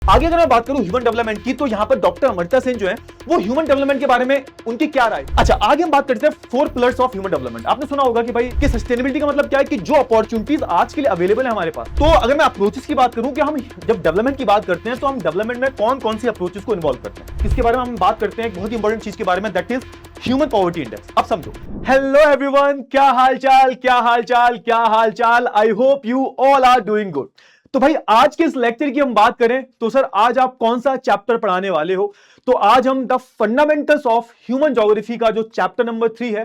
आगे अगर मैं बात करूं ह्यूमन डेवलपमेंट की, तो यहां पर डॉक्टर अमृता सेन जो है वो ह्यूमन डेवलपमेंट के बारे में उनकी क्या राय। अच्छा, आगे हम बात करते हैं 4 पिलर्स ऑफ ह्यूमन डेवलपमेंट। आपने सुना होगा कि भाई कि सस्टेनेबिलिटी का मतलब क्या है कि जो अपॉर्चुनिटीज आज के लिए अवेलेबल है हमारे पास। तो अगर मैं अप्रोचेस की बात करूं कि हम जब डेवलपमेंट की बात करते हैं तो हम डेवलपमेंट में कौन कौन सी अप्रोचेस को इन्वॉल्व करते हैं, इसके बारे में हम बात करते हैं एक बहुत ही इंपॉर्टेंट चीज के बारे में, that is human poverty index. अब समझो। हेलो एवरीवन, क्या हालचाल, क्या हालचाल, क्या हालचाल। I hope you all are doing good. तो भाई आज के इस लेक्चर की हम बात करें तो सर आज आप कौन सा चैप्टर पढ़ाने वाले हो। तो आज हम the fundamentals of human geography का जो चैप्टर नंबर 3 है,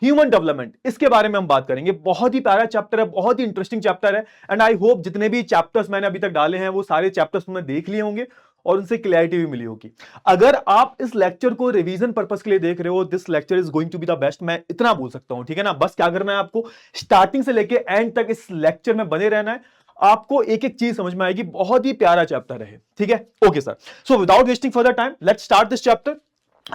ह्यूमन डेवलपमेंट, इसके बारे में हम बात करेंगे। बहुत ही प्यारा चैप्टर है, बहुत ही इंटरेस्टिंग चैप्टर है। एंड आई होप जितने भी चैप्टर्स मैंने अभी तक डाले हैं वो सारे चैप्टर्स तुमने देख लिए होंगे और उनसे क्लैरिटी भी मिली होगी। अगर आप इस लेक्चर को रिवीजन पर्पस के लिए देख रहे हो, this lecture is going to be the best, मैं इतना बोल सकता हूं, ठीक है ना। बस क्या करना है आपको, स्टार्टिंग से लेके एंड तक इस लेक्चर में बने रहना है, आपको एक एक चीज समझ में आएगी। बहुत ही प्यारा चैप्टर है, ठीक है। Okay sir, so without wasting further time let's start this chapter.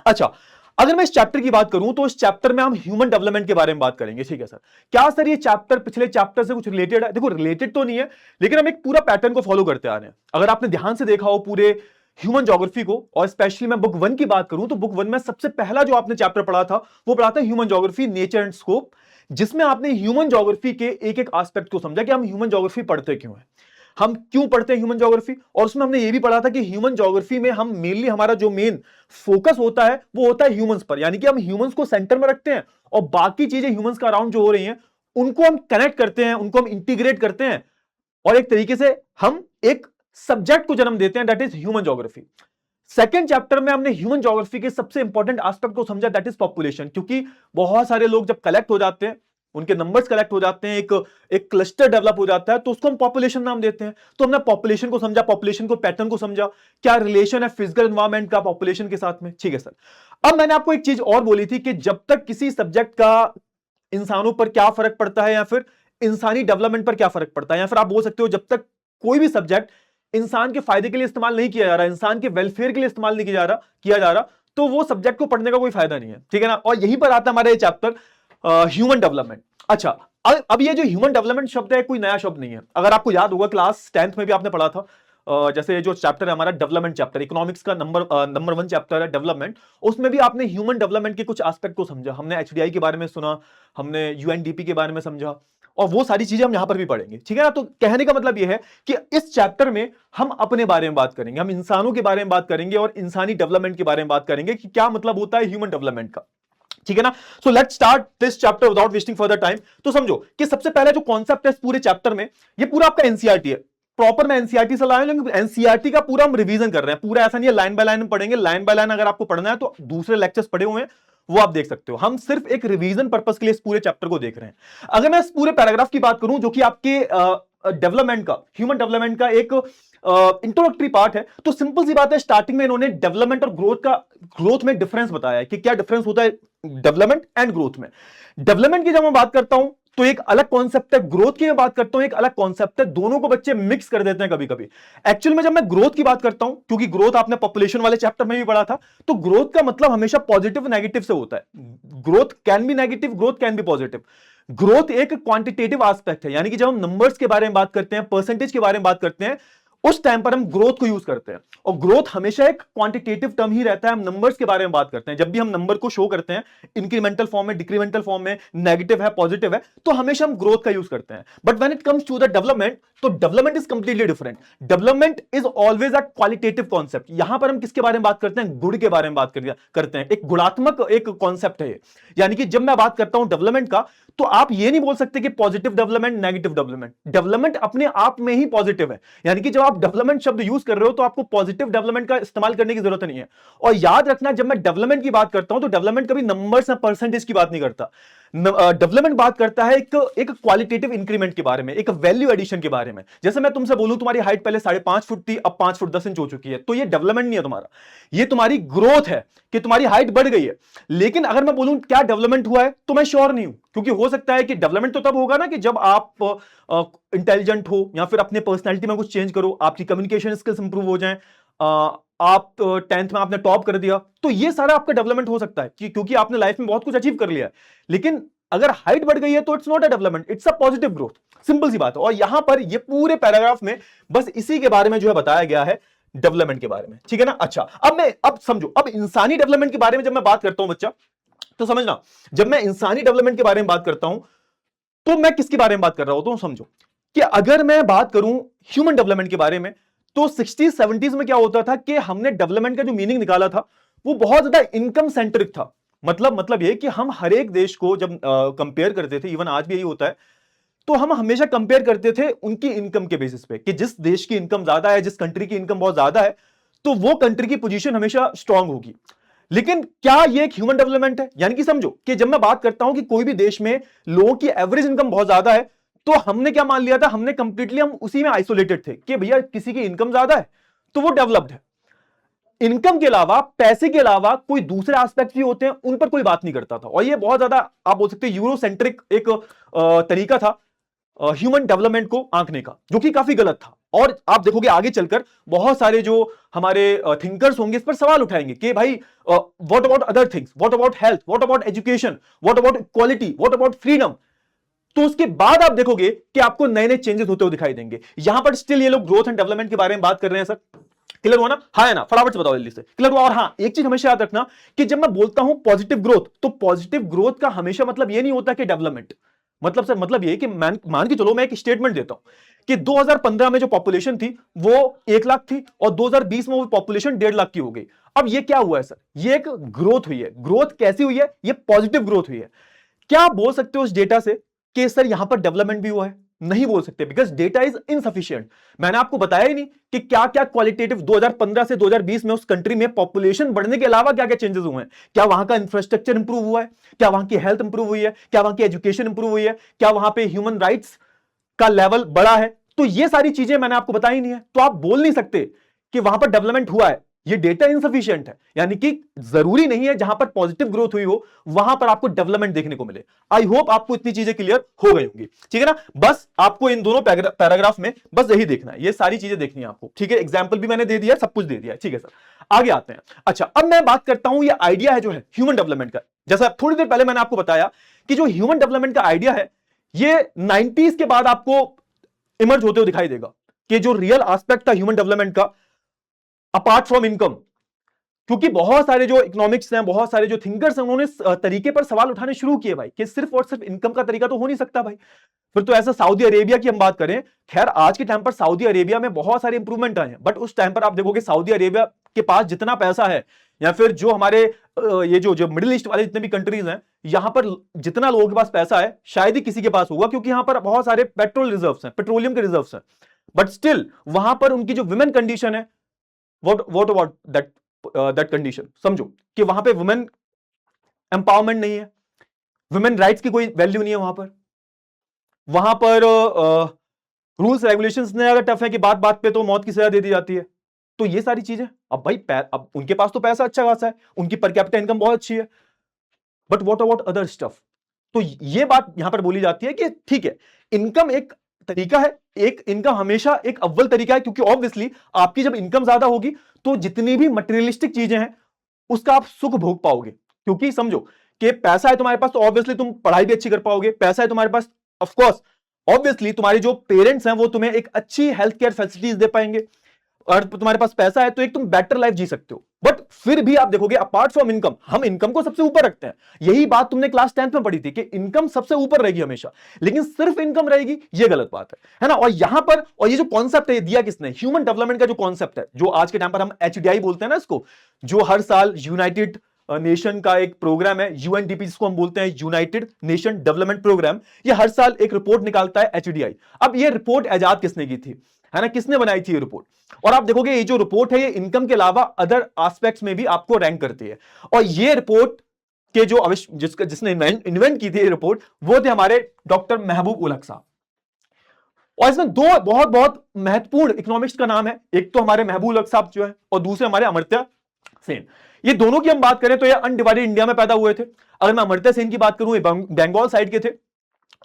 अच्छा, अगर मैं इस चैप्टर की बात करूं तो इस चैप्टर में हम ह्यूमन डेवलपमेंट के बारे में बात करेंगे, ठीक है सर। क्या सर ये चैप्टर पिछले चैप्टर से कुछ रिलेटेड है? देखो रिलेटेड तो नहीं है, लेकिन हम एक पूरा पैटर्न को फॉलो करते आ रहे हैं। अगर आपने ध्यान से देखा हो पूरे ह्यूमन ज्योग्राफी को, और स्पेशली मैं बुक 1 की बात करूं तो बुक 1 में सबसे पहला जो आपने चैप्टर पढ़ा था वो पढ़ा था human geography nature and scope, जिसमें आपने ह्यूमन ज्योग्राफी के एक एक एस्पेक्ट को समझा कि हम ह्यूमन ज्योग्राफी पढ़ते क्यों हैं, हम क्यों पढ़ते हैं ह्यूमन ज्योग्राफी। और उसमें हमने ये भी पढ़ा था कि ह्यूमन ज्योग्राफी में हम मेनली हमारा जो मेन फोकस होता है वो होता है ह्यूमंस पर, यानी कि हम ह्यूमंस को सेंटर में रखते हैं और बाकी चीजें ह्यूमंस का अराउंड जो हो रही हैं उनको हम कनेक्ट करते हैं, उनको हम इंटीग्रेट करते हैं और एक तरीके से हम एक सब्जेक्ट को जन्म देते हैं, that is human geography. Second chapter में हमने ह्यूमन ज्योग्राफी के सबसे इंपॉर्टेंट एस्पेक्ट को समझा, दैट इज पॉपुलेशन। क्योंकि बहुत सारे लोग जब कलेक्ट हो जाते हैं, उनके नंबर्स कलेक्ट हो जाते हैं, एक क्लस्टर डेवलप हो जाता है, तो उसको हम पॉपुलेशन नाम देते हैं। तो हमने पॉपुलेशन को समझा, पॉपुलेशन को पैटर्न को समझा, क्या रिलेशन है फिजिकल एनवायरमेंट का पॉपुलेशन के साथ में, ठीक है सर। अब मैंने आपको एक चीज और बोली थी कि जब तक किसी सब्जेक्ट का इंसानों पर क्या फर्क पड़ता है या फिर इंसानी डेवलपमेंट पर क्या फर्क पड़ता है, या फिर आप बोल सकते हो जब तक कोई भी सब्जेक्ट इंसान के फायदे के लिए इस्तेमाल नहीं किया जा रहा, इंसान के वेलफेयर के लिए इस्तेमाल नहीं किया जा रहा, तो वो सब्जेक्ट को पढ़ने का कोई फायदा नहीं है, ठीक है ना। और यहीं पर आता है हमारा ये चैप्टर ह्यूमन डेवलपमेंट। अच्छा, अब ये जो ह्यूमन डेवलपमेंट शब्द है कोई नया शब्द नहीं है। अगर आपको याद होगा क्लास 10th में भी आपने पढ़ा था, जैसे जो चैप्टर है हमारा डेवलपमेंट चैप्टर, इकोनॉमिक्स का नंबर 1 चैप्टर है डेवलपमेंट, उसमें भी आपने ह्यूमन डेवलपमेंट के कुछ एस्पेक्ट को समझा। हमने एचडीआई के बारे में सुना, हमने यूएनडीपी के बारे में समझा, और वो सारी चीजें हम यहां पर भी पढ़ेंगे, ठीक है ना। तो कहने का मतलब यह है कि इस चैप्टर में हम अपने बारे में बात करेंगे, हम इंसानों के बारे में बात करेंगे और इंसानी डेवलपमेंट के बारे में बात करेंगे कि क्या मतलब होता है ह्यूमन डेवलपमेंट का, ठीक है ना। So let's start this chapter without wasting further time. तो समझो कि सबसे पहला जो कॉन्सेप्ट है इस पूरे चैप्टर में, ये पूरा आपका एनसीईआरटी है। प्रॉपर मैं एनसीईआरटी से लाया, लेकिन एनसीईआरटी का पूरा हम रिवीजन कर रहे हैं। पूरा ऐसा नहीं है लाइन बाय लाइन पढ़ेंगे, लाइन बाय लाइन अगर आपको पढ़ना है तो दूसरे लेक्चर्स पढ़े हुए हैं वो आप देख सकते हो। हम सिर्फ एक रिवीजन पर्पस के लिए इस पूरे चैप्टर को देख रहे हैं। अगर मैं इस पूरे पैराग्राफ की बात करूं जो कि आपके डेवलपमेंट का, ह्यूमन डेवलपमेंट का एक इंट्रोडक्टरी पार्ट है, तो सिंपल सी बात है, स्टार्टिंग में इन्होंने डेवलपमेंट और ग्रोथ में डिफरेंस बताया है कि क्या डिफरेंस होता है डेवलपमेंट एंड ग्रोथ में। डेवलपमेंट की जब मैं बात करता हूं तो एक अलग कॉन्सेप्ट है, ग्रोथ की मैं बात करता हूं एक अलग कॉन्सेप्ट है। दोनों को बच्चे मिक्स कर देते हैं कभी कभी। एक्चुअल में जब मैं ग्रोथ की बात करता हूं, क्योंकि ग्रोथ आपने पॉपुलेशन वाले चैप्टर में भी पढ़ा था, तो ग्रोथ का मतलब हमेशा पॉजिटिव नेगेटिव से होता है। Growth can be negative, growth can be positive. Growth एक क्वांटिटेटिव एस्पेक्ट है, यानी कि जब हम नंबर्स के बारे में बात करते हैं, परसेंटेज के बारे में बात करते हैं, उस टाइम पर हम ग्रोथ को यूज करते हैं। और ग्रोथ हमेशा एक क्वांटिटेटिव टर्म ही रहता है। हम नंबर्स के बारे में बात करते हैं, जब भी हम नंबर को शो करते हैं इंक्रीमेंटल फॉर्म में, डिक्रीमेंटल फॉर्म में, नेगेटिव है, पॉजिटिव है, तो हमेशा हम ग्रोथ का यूज करते हैं। But when it comes to the development, तो development is completely different. Development is always a qualitative concept. यहां पर हम किसके बारे में बात करते हैं? गुड के बारे में बात करते हैं। एक गुणात्मक एक कॉन्सेप्ट है ये। यानी कि जब मैं बात करता हूं डेवलपमेंट का, तो आप ये नहीं बोल सकते कि positive development, negative development. Development अपने आप में ही पॉजिटिव है, यानी कि जब आप डेवलपमेंट शब्द यूज कर रहे हो तो आपको पॉजिटिव डेवलपमेंट का इस्तेमाल करने की जरूरत नहीं है। और याद रखना, जब मैं डेवलपमेंट की बात करता हूं तो डेवलपमेंट कभी नंबर्स या परसेंटेज की बात नहीं करता। डेवलपमेंट बात करता है एक क्वालिटेटिव इंक्रीमेंट के बारे में, एक वैल्यू एडिशन के बारे में। जैसे मैं तुमसे बोलूं तुम्हारी हाइट पहले 5.5 फुट थी, अब 5 फुट 10 इंच हो चुकी है, तो ये डेवलपमेंट नहीं है तुम्हारा, ये तुम्हारी ग्रोथ है कि तुम्हारी हाइट बढ़ गई है। लेकिन अगर मैं बोलूं क्या डेवलपमेंट हुआ है, तो मैं श्योर नहीं हूं, क्योंकि हो सकता है कि डेवलपमेंट तो तब होगा ना कि जब आप इंटेलिजेंट हो या फिर अपने पर्सनैलिटी में कुछ चेंज करो, आपकी कम्युनिकेशन स्किल्स इंप्रूव हो जाए, आप 10th में आपने टॉप कर दिया, तो ये सारा आपका डेवलपमेंट हो सकता है क्योंकि आपने लाइफ में बहुत कुछ अचीव कर लिया है। लेकिन अगर हाइट बढ़ गई है तो it's not a development, it's a positive growth. Simple सी बात है। और यहां पर ये पूरे पैराग्राफ में बस इसी के बारे में जो है बताया गया है डेवलपमेंट के बारे में, ठीक है ना। अच्छा, अब समझो, अब इंसानी डेवलपमेंट के बारे में जब मैं बात करता हूं बच्चा, तो समझना, जब मैं इंसानी डेवलपमेंट के बारे में बात करता हूं तो मैं किसके बारे में बात कर रहा हूं, तो समझो कि अगर मैं बात करूं ह्यूमन डेवलपमेंट के बारे में, तो 60s 70s में क्या होता था कि हमने डेवलपमेंट का जो मीनिंग निकाला था वो बहुत ज्यादा इनकम सेंट्रिक था। मतलब ये कि हम हर एक देश को जब कंपेयर करते थे, इवन आज भी यही होता है, तो हम हमेशा कंपेयर करते थे उनकी इनकम के बेसिस पे, कि जिस देश की इनकम ज्यादा है, जिस कंट्री की इनकम बहुत ज्यादा है, तो वो कंट्री की पोजीशन हमेशा स्ट्रांग होगी। लेकिन क्या ये एक ह्यूमन डेवलपमेंट है? यानी कि समझो कि जब मैं बात करता हूं कि कोई भी देश में लोगों की एवरेज इनकम बहुत ज्यादा है, तो हमने क्या मान लिया था, हमने कंप्लीटली हम उसी में आइसोलेटेड थे कि भैया किसी की इनकम ज्यादा है तो वो डेवलप्ड है। इनकम के अलावा, पैसे के अलावा कोई दूसरे एस्पेक्ट भी होते हैं, उन पर कोई बात नहीं करता था। और ये बहुत ज्यादा आप बोल सकते हैं यूरोसेंट्रिक एक तरीका था ह्यूमन डेवलपमेंट को आंकने का, जो कि काफी गलत था। और आप देखोगे आगे चलकर बहुत सारे जो हमारे थिंकर्स होंगे इस पर सवाल उठाएंगे कि भाई what about other things, what about health, what about education, what about equality, what about freedom. तो उसके बाद आप देखोगे कि आपको नए नए चेंजेस होते हुए दिखाई देंगे। यहां पर स्टिल ये लोग ग्रोथ एंड डेवलपमेंट के बारे में बात कर रहे हैं। सर क्लियर हुआ ना? हाँ है ना? फटाफट से बताओ जल्दी से, क्लियर हुआ? और हाँ, एक चीज हमेशा याद रखना कि जब मैं बोलता हूं पॉजिटिव ग्रोथ, तो पॉजिटिव ग्रोथ का हमेशा मतलब ये नहीं होता कि डेवलपमेंट। मतलब सर, मतलब ये कि मान के चलो मैं एक स्टेटमेंट देता हूं कि 2015 में जो पॉपुलेशन थी वो 1 लाख थी और 2020 में वो पॉपुलेशन 1.5 लाख की हो गई। अब ये क्या हुआ है सर? ये एक ग्रोथ हुई है। ग्रोथ कैसी हुई है? ये पॉजिटिव ग्रोथ हुई है। क्या आप बोल सकते हो उस डेटा से कि सर यहां पर डेवलपमेंट भी हुआ है? नहीं बोल सकते, बिकॉज डेटा इज इनसफिशिएंट। मैंने आपको बताया ही नहीं कि क्या क्या क्वालिटेटिव 2015 से 2020 में उस कंट्री में पॉपुलेशन बढ़ने के अलावा क्या क्या चेंजेस हुए हैं। क्या वहां का इंफ्रास्ट्रक्चर इंप्रूव हुआ है? क्या वहां की हेल्थ इंप्रूव हुई है? क्या वहां की एजुकेशन इंप्रूव हुई है? क्या वहां पे ह्यूमन राइट्स का लेवल बढ़ा है? तो ये सारी चीजें मैंने आपको बताई नहीं है, तो आप बोल नहीं सकते कि वहां पर डेवलपमेंट हुआ है। ये डेटा इनसफिशिएंट है, यानी कि जरूरी नहीं है जहां पर पॉजिटिव ग्रोथ हुई हो वहां पर आपको डेवलपमेंट देखने को मिले। आई होप आपको इतनी चीजें क्लियर हो गई होंगी, ठीक है ना। बस आपको इन दोनों पैराग्राफ में बस यही देखना है, ये सारी चीजें देखनी है आपको, ठीक है। एग्जाम्पल भी मैंने दे दिया, सब कुछ दे दिया है, ठीक है सर। आगे आते हैं। अच्छा, अब मैं बात करता हूं ये आइडिया है जो है ह्यूमन डेवलपमेंट का। जैसा थोड़ी देर पहले मैंने आपको बताया कि जो ह्यूमन डेवलपमेंट का आइडिया है ये 90s के बाद आपको इमर्ज होते हुए दिखाई देगा कि जो रियल एस्पेक्ट था ह्यूमन डेवलपमेंट का, अपार्ट फ्रॉम इनकम, क्योंकि बहुत सारे जो इकोनॉमिक्स हैं, बहुत सारे जो थिंकर्स हैं, उन्होंने तरीके पर सवाल उठाने शुरू किए भाई कि सिर्फ और सिर्फ इनकम का तरीका तो हो नहीं सकता भाई। फिर तो ऐसा सऊदी अरेबिया की हम बात करें, खैर आज के टाइम पर सऊदी अरेबिया में बहुत सारे इंप्रूवमेंट आए हैं, बट उस टाइम पर आप देखोगे सऊदी अरेबिया के पास जितना पैसा है, या फिर जो हमारे ये जो मिडिल ईस्ट वाले जितने भी कंट्रीज हैं, यहां पर जितना लोगों के पास पैसा है शायद ही किसी के पास होगा, क्योंकि यहां पर बहुत सारे पेट्रोल रिजर्व्स हैं, पेट्रोलियम के रिजर्व्स हैं। बट स्टिल वहां पर उनकी जो वुमेन कंडीशन है, व्हाट अबाउट दैट कंडीशन? समझो कि वहां पे वुमेन एम्पावरमेंट नहीं है, वुमेन राइट्स की कोई वैल्यू नहीं है वहां पर रूल्स रेगुलेशंस ने अगर टफ है कि बात बात पे तो मौत की सजा दे दी जाती है। तो ये सारी चीजें, अब भाई अब उनके पास तो पैसा अच्छा खासा है, उनकी पर कैपिटा इनकम बहुत अच्छी है, but what about other stuff? तो ये बात यहां पर बोली जाती है कि ठीक है, इनकम एक तरीका है, एक इनकम हमेशा एक अव्वल तरीका है, क्योंकि ऑब्वियसली आपकी जब इनकम ज्यादा होगी तो जितनी भी मटेरियलिस्टिक चीजें हैं उसका आप सुख भोग पाओगे। क्योंकि समझो कि पैसा है तुम्हारे पास तो ऑब्वियसली तुम पढ़ाई भी अच्छी कर पाओगे, पैसा है तुम्हारे पास, ऑफ कोर्स ऑब्वियसली तुम्हारे जो पेरेंट्स हैं वो तुम्हें एक अच्छी हेल्थ केयर फैसिलिटीज दे पाएंगे, और तुम्हारे पास पैसा है तो एक तुम बेटर लाइफ जी सकते हो। बट फिर भी आप देखोगे अपार्ट फ्रॉम इनकम, हम इनकम को सबसे ऊपर रखते हैं। यही बात तुमने क्लास 10th में पढ़ी थी कि इनकम सबसे ऊपर रहेगी हमेशा, लेकिन सिर्फ इनकम रहेगी ये गलत बात है ना। और यहां पर, और ये जो कॉन्सेप्ट है दिया किसने? ह्यूमन डेवलपमेंट का जो कॉन्सेप्ट है, जो आज के टाइम पर हम एचडीआई बोलते हैं ना इसको, जो हर साल यूनाइटेड नेशन का एक प्रोग्राम है, यूएनडीपी जिसको हम बोलते हैं, यूनाइटेड नेशन डेवलपमेंट प्रोग्राम, ये हर साल एक रिपोर्ट निकालता है एचडीआई। अब ये रिपोर्ट इजाद किसने की थी, है ना, किसने बनाई थी ये रिपोर्ट? और आप देखोगे ये जो रिपोर्ट है ये इनकम के अलावा अदर एस्पेक्ट्स में भी आपको रैंक करती है। और ये रिपोर्ट के जो जिसने इन्वेंट की थी ये रिपोर्ट, वो थे हमारे डॉक्टर महबूब उल हक साहब। और इसमें दो बहुत बहुत महत्वपूर्ण इकोनॉमिक्स का नाम है, एक तो हमारे महबूब उल हक साहब जो है, और दूसरे हमारे अमर्त्य सेन। ये दोनों की हम बात करें तो ये अनडिवाइडेड इंडिया में पैदा हुए थे। अगर मैं अमर्त्य सेन की बात करूं ये बंगाल साइड के थे,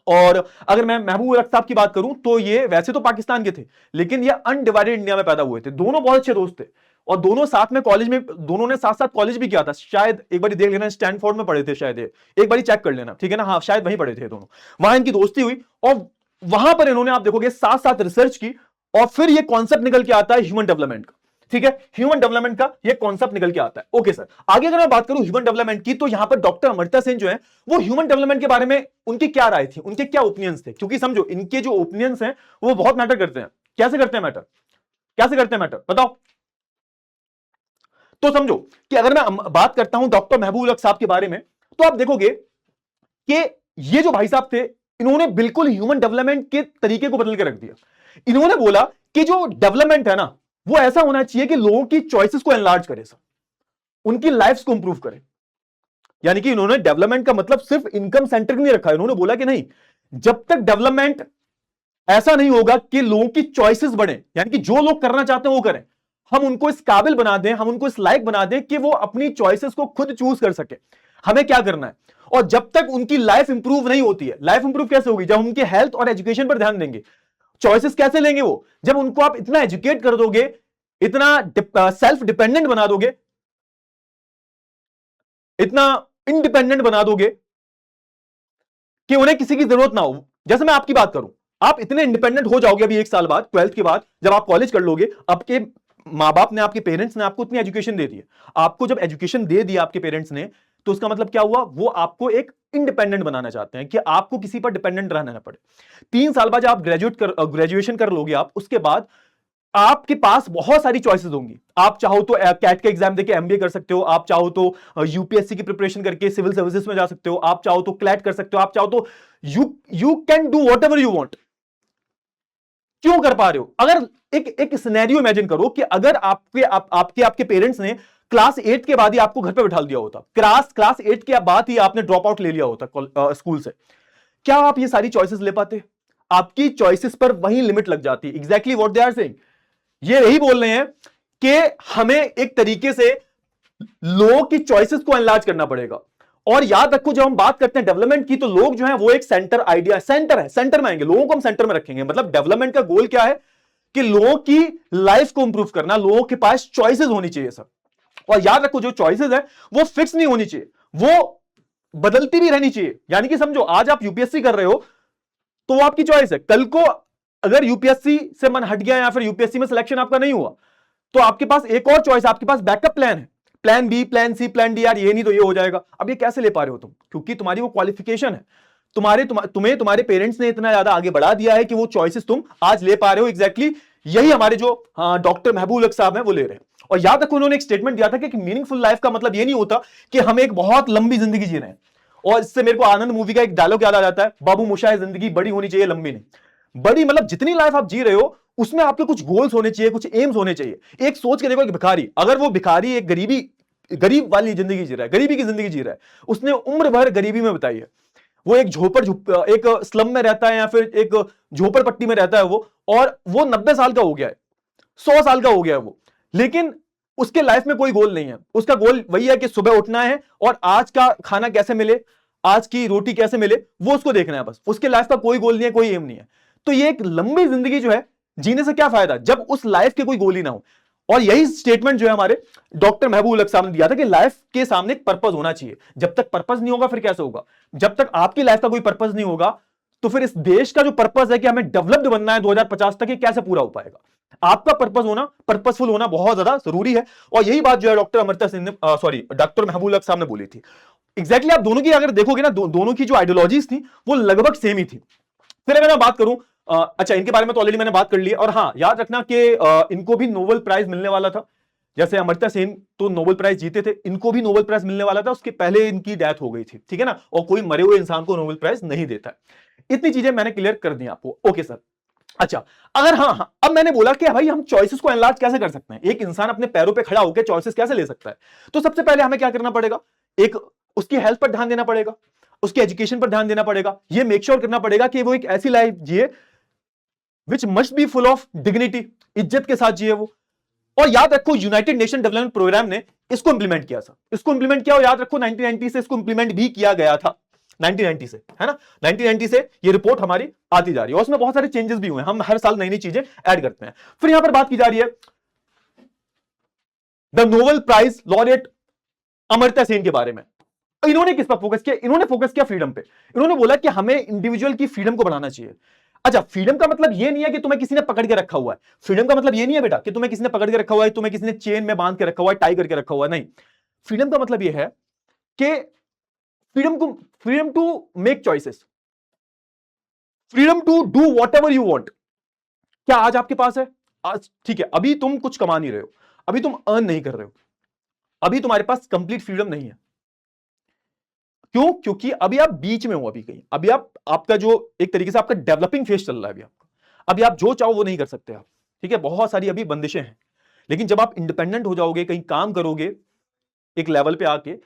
और अगर मैं महबूब उल हक साहब की बात करूं तो ये वैसे तो पाकिस्तान के थे, लेकिन ये अनडिवाइडेड इंडिया में पैदा हुए थे। दोनों बहुत अच्छे दोस्त थे, और दोनों साथ में कॉलेज में, दोनों ने साथ साथ कॉलेज भी किया था। शायद एक बार देख लेना, स्टैनफोर्ड में पढ़े थे शायद, एक बार चेक कर लेना, ठीक है ना। हाँ शायद वहीं पढ़े थे दोनों, वहां इनकी दोस्ती हुई, और वहां पर इन्होंने आप देखोगे साथ साथ रिसर्च की, और फिर ये कॉन्सेप्ट निकल के आता है ह्यूमन डेवलपमेंट का। ठीक है, ह्यूमन डेवलपमेंट का ये कॉन्सेप्ट निकल के आता है। ओके सर, आगे अगर मैं बात करूं ह्यूमन डेवलपमेंट की, तो यहां पर डॉक्टर अमर्त्य सेन जो है वो ह्यूमन डेवलपमेंट के बारे में उनकी क्या राय थी, उनके क्या ओपिनियंस थे, क्योंकि समझो इनके जो ओपिनियंस हैं वो बहुत मैटर करते हैं। कैसे करते हैं मैटर, कैसे करते हैं मैटर, बताओ। तो समझो कि अगर मैं बात करता हूं डॉक्टर महबूब हक साहब के बारे में, तो आप देखोगे कि ये जो भाई साहब थे, इन्होंने बिल्कुल ह्यूमन डेवलपमेंट के तरीके को बदल के रख दिया। इन्होंने बोला कि जो डेवलपमेंट है ना, वो ऐसा होना चाहिए कि लोगों की चॉइसेस को एनलार्ज करे सर, उनकी लाइफ्स को इंप्रूव करे। यानी कि इन्होंने डेवलपमेंट का मतलब सिर्फ इनकम सेंटर नहीं रखा, इन्होंने बोला कि नहीं, जब तक डेवलपमेंट ऐसा नहीं होगा कि लोगों की चॉइसेस बढ़े, यानी कि जो लोग करना चाहते हैं वो करें, हम उनको इस काबिल बना दें, हम उनको इस लायक बना दें कि वो अपनी चॉइसेस को खुद चूज कर सके, हमें क्या करना है। और जब तक उनकी लाइफ इंप्रूव नहीं होती है, लाइफ इंप्रूव कैसे होगी, जब उनके हेल्थ और एजुकेशन पर ध्यान देंगे। चॉइसेस कैसे लेंगे वो, जब उनको आप इतना एजुकेट कर दोगे, इतना सेल्फ डिपेंडेंट बना दोगे, इतना इंडिपेंडेंट बना दोगे कि उन्हें किसी की जरूरत ना हो। जैसे मैं आपकी बात करूं, आप इतने इंडिपेंडेंट हो जाओगे अभी 1 साल बाद, 12th के बाद जब आप कॉलेज कर लोगे, आपके मां बाप ने, आपके पेरेंट्स ने आपको इतनी एजुकेशन दे दी है। आपको जब एजुकेशन दे दी आपके पेरेंट्स ने, तो उसका मतलब क्या हुआ, वो आपको एक इंडिपेंडेंट बनाना चाहते हैं कि आपको किसी पर डिपेंडेंट रहना ना पड़े। 3 साल बाद जब आप ग्रेजुएशन कर लोगे, आप उसके बाद आपके पास बहुत सारी चॉइसेस होंगी। आप चाहो तो कैट का एग्जाम देके एमबीए कर सकते हो, आप चाहो तो यूपीएससी की प्रिपरेशन करके सिविल सर्विसेज में जा सकते हो, आप चाहो तो क्लैट कर सकते हो, आप चाहो तो you can do whatever you want. क्यों कर पा रहे हो, अगर एक सिनेरियो इमेजिन करो कि अगर आपके पेरेंट्स ने क्लास 8 के बाद ही आपको घर पे बिठा दिया होता, क्लास 8 के बाद ही आपने ड्रॉप आउट ले लिया होता स्कूल से, क्या आप ये सारी चॉइसेस ले पाते? आपकी चॉइसेस पर वही लिमिट लग जाती है। Exactly what they are saying, ये यही बोल रहे हैं कि हमें एक तरीके से लोगों की चॉइसेस को एनलार्ज करना पड़ेगा। और याद रखो, जब हम बात करते हैं डेवलपमेंट की, तो लोग जो है वो एक सेंटर आइडिया, सेंटर है, सेंटर में आएंगे, लोगों को हम सेंटर में रखेंगे। मतलब डेवलपमेंट का गोल क्या है कि लोगों की लाइफ को इंप्रूव करना, लोगों के पास चॉइसेस होनी चाहिए सब। और याद रखो, जो चॉइसेस है वो फिक्स नहीं होनी चाहिए, वो बदलती भी रहनी चाहिए। यानी कि समझो, आज आप यूपीएससी कर रहे हो तो वो आपकी चॉइस है, कल को अगर यूपीएससी से मन हट गया या फिर यूपीएससी में सिलेक्शन आपका नहीं हुआ, तो आपके पास एक और चॉइस, आपके पास बैकअप प्लान है, plan B, plan C, plan D. यार ये नहीं तो ये हो जाएगा। अब ये कैसे ले पा रहे हो तुम, क्योंकि तुम्हारी वो क्वालिफिकेशन है, तुम्हें तुम्हारे पेरेंट्स ने इतना ज्यादा आगे बढ़ा दिया है कि वो चॉइसेस तुम आज ले पा रहे हो। एग्जैक्टली यही हमारे जो डॉक्टर महबूब हक साहब हैं वो ले रहे हैं। और याद रखो, उन्होंने एक स्टेटमेंट दिया था कि मीनिंगफुल लाइफ का मतलब ये नहीं होता कि हम एक बहुत लंबी जिंदगी जी रहे हैं। और इससे मेरे को आनंद मूवी का एक डायलॉग याद आ जाता है, बाबू मोशाय, जिंदगी बड़ी होनी चाहिए, लंबी नहीं। बड़ी मतलब जितनी लाइफ आप जी रहे हो उसमें आपके कुछ गोल्स होने चाहिए, कुछ एम्स होने चाहिए। एक सोच के देखो, एक भिखारी, अगर वो भिखारी एक गरीब वाली जिंदगी जी रहा है, गरीबी की जिंदगी जी रहा है, उसने उम्र भर गरीबी में बताई है, वो एक स्लम में रहता है या फिर एक झोपड़पट्टी में रहता है वो, और वो 90 साल का हो गया है, 100 साल का हो गया है वो, लेकिन उसके लाइफ में कोई गोल नहीं है। उसका गोल वही है कि सुबह उठना है और आज का खाना कैसे मिले, आज की रोटी कैसे मिले, वो उसको देखना है बस। उसके लाइफ का कोई गोल नहीं है, कोई एम नहीं है। तो ये एक लंबी जिंदगी जो है, जीने से क्या फायदा जब उस लाइफ के कोई गोल ही ना हो। और यही स्टेटमेंट जो है हमारे डॉक्टर महबूब हक साहब ने दिया था कि लाइफ के सामने एक पर्पस होना चाहिए। जब तक पर्पस नहीं होगा फिर कैसे होगा, जब तक आपकी लाइफ का कोई पर्पस नहीं होगा, तो फिर इस देश का जो पर्पस है कि हमें डेवलप्ड बनना है 2050 तक, ये कैसे पूरा हो पाएगा। आपका पर्पस होना, पर्पसफुल होना बहुत ज्यादा जरूरी है। और यही बात जो है डॉक्टर अमर्त्य सेन ने, डॉक्टर महबूब हक साहब ने बोली थी। एग्जैक्टली आप दोनों की अगर देखोगे ना, दोनों की जो आइडियोलॉजीज थी वो लगभग सेम ही थी। फिर अगर मैं बात करूं, अच्छा इनके बारे में तो ऑलरेडी मैंने बात कर ली। और हाँ, याद रखना कि इनको भी नोबेल प्राइज मिलने वाला था। जैसे अमर्त्य सेन तो नोबेल प्राइज जीते थे, इनको भी नोबेल प्राइज मिलने वाला था, उसके पहले इनकी डेथ हो गई थी, ठीक है ना। और कोई मरे हुए इंसान को नोबेल प्राइज नहीं देता है। इतनी चीजें मैंने क्लियर कर दी आपको। ओके सर, अच्छा अगर हाँ, अब मैंने बोला कि भाई हम चॉइसेस को एनलार्ज कैसे कर सकते हैं, एक इंसान अपने पैरों पे खड़ा होकर चॉइसेस कैसे ले सकता है। तो सबसे पहले हमें क्या करना पड़ेगा, एक उसकी हेल्थ पर ध्यान देना पड़ेगा, उसके एजुकेशन पर ध्यान देना पड़ेगा, ये मेक श्योर करना पड़ेगा कि वो एक ऐसी लाइफ जिए which must be full of dignity, इज्जत के साथ जिए वो। और याद रखो, यूनाइटेड नेशन डेवलपमेंट प्रोग्राम ने इसको इंप्लीमेंट किया था। इसको इंप्लीमेंट किया, और याद रखो 1990 से इसको इंप्लीमेंट भी किया गया था, 1990 से, है ना। 1990 से ये रिपोर्ट हमारी आती जा रही है और उसमें बहुत सारे चेंजेस भी हुए हैं। हम हर साल नई नई चीजें ऐड करते हैं। फिर यहां पर बात की जा रही है the Nobel prize laureate Amartya Sen के बारे में। इन्होंने किस पर फोकस किया, इन्होंने फोकस किया फ्रीडम पे। इन्होंने बोला कि हमें इंडिविजुअल की फ्रीडम को बढ़ाना चाहिए। अच्छा, फ्रीडम का मतलब ये नहीं है कि तुम्हें किसी ने पकड़ के रखा हुआ है। फ्रीडम का मतलब ये नहीं है बेटा कि तुम्हें किसी ने पकड़ के रखा हुआ है, तुम्हें किसी ने चेन में बांध के रखा हुआ है, टाई करके रखा हुआ है, नहीं। फ्रीडम का मतलब ये है कि freedom to make choices, freedom to do whatever you want. क्या आज आपके पास है? आज ठीक है, अभी तुम कुछ कमा नहीं रहे हो, अभी तुम अर्न नहीं कर रहे हो, अभी तुम्हारे पास कंप्लीट फ्रीडम नहीं है। क्यों? क्योंकि अभी आप बीच में हो, अभी कहीं, अभी आपका जो एक तरीके से आपका डेवलपिंग फेज चल रहा है अभी आपका, अभी आप जो चाहो वो नहीं कर सकते आप, ठीक है, बहुत सारी अभी बंदिशें हैं। लेकिन जब आप इंडिपेंडेंट हो जाओगे, कहीं काम करोगे एक लेवल पे आके,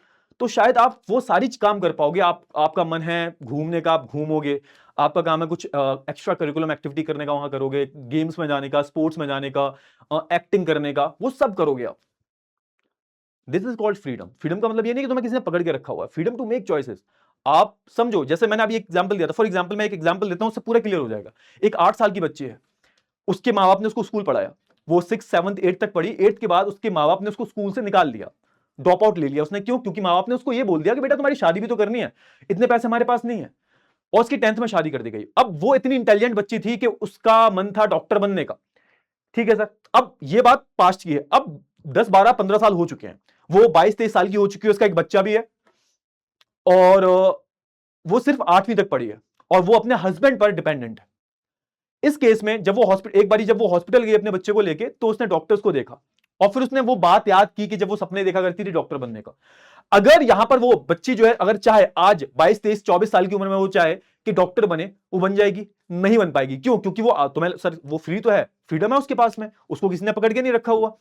तो शायद आप वो सारी काम कर पाओगे। आपका मन है घूमने का, आप घूमोगे, आपका काम है कुछ एक्स्ट्रा करिकुलम एक्टिविटी करने का, वहां करोगे, गेम्स में जाने का, स्पोर्ट्स में जाने का, एक्टिंग करने का, वो सब करोगे आप। This is called freedom. Freedom का मतलब ये नहीं कि तुम्हें किसी ने पकड़ के रखा हुआ है, फ्रीडम टू मेक चॉइसेस। आप समझो, जैसे मैंने अभी एक एग्जांपल दिया था, फॉर एग्जांपल मैं एक एग्जांपल देता हूं, उससे पूरा क्लियर हो जाएगा। एक 8 साल की बच्ची है, उसके माँ बाप ने उसको स्कूल पढ़ाया, वो 6, 7, 8 तक पढ़ी, 8 के बाद उसके माँ बाप ने उसको स्कूल से निकाल दिया, ड्रॉप आउट ले लिया उसने। क्यों? क्योंकि माँ बाप ने उसको ये बोल दिया कि बेटा तुम्हारी शादी भी तो करनी है, इतने पैसे हमारे पास नहीं है, और उसकी 10th में शादी कर दी गई। अब वो इतनी इंटेलिजेंट बच्ची थी कि उसका मन था डॉक्टर बनने का, ठीक है सर। अब ये बात पास्ट की है, अब 10, 12, 15 साल हो चुके हैं, वो 22, 23 साल की हो चुकी है, उसका एक बच्चा भी है, और वो सिर्फ 8वीं तक पढ़ी है, और वो अपने हस्बैंड पर डिपेंडेंट है। इस केस में जब वो हॉस्पिटल, एक बारी जब वो हॉस्पिटल गई अपने बच्चे को लेके, तो उसने डॉक्टर्स को देखा, और फिर उसने वो बात याद की कि जब वो सपने देखा करती थी डॉक्टर बनने का। अगर यहां पर वो बच्ची जो है, अगर चाहे आज 22, 23, 24 साल की उम्र में वो चाहे कि डॉक्टर बने, वो बन जाएगी? नहीं बन पाएगी। क्यों? क्योंकि वो तुम्हें सर, वो फ्री तो है, फ्रीडम है उसके पास में, उसको किसी ने पकड़ के नहीं रखा हुआ।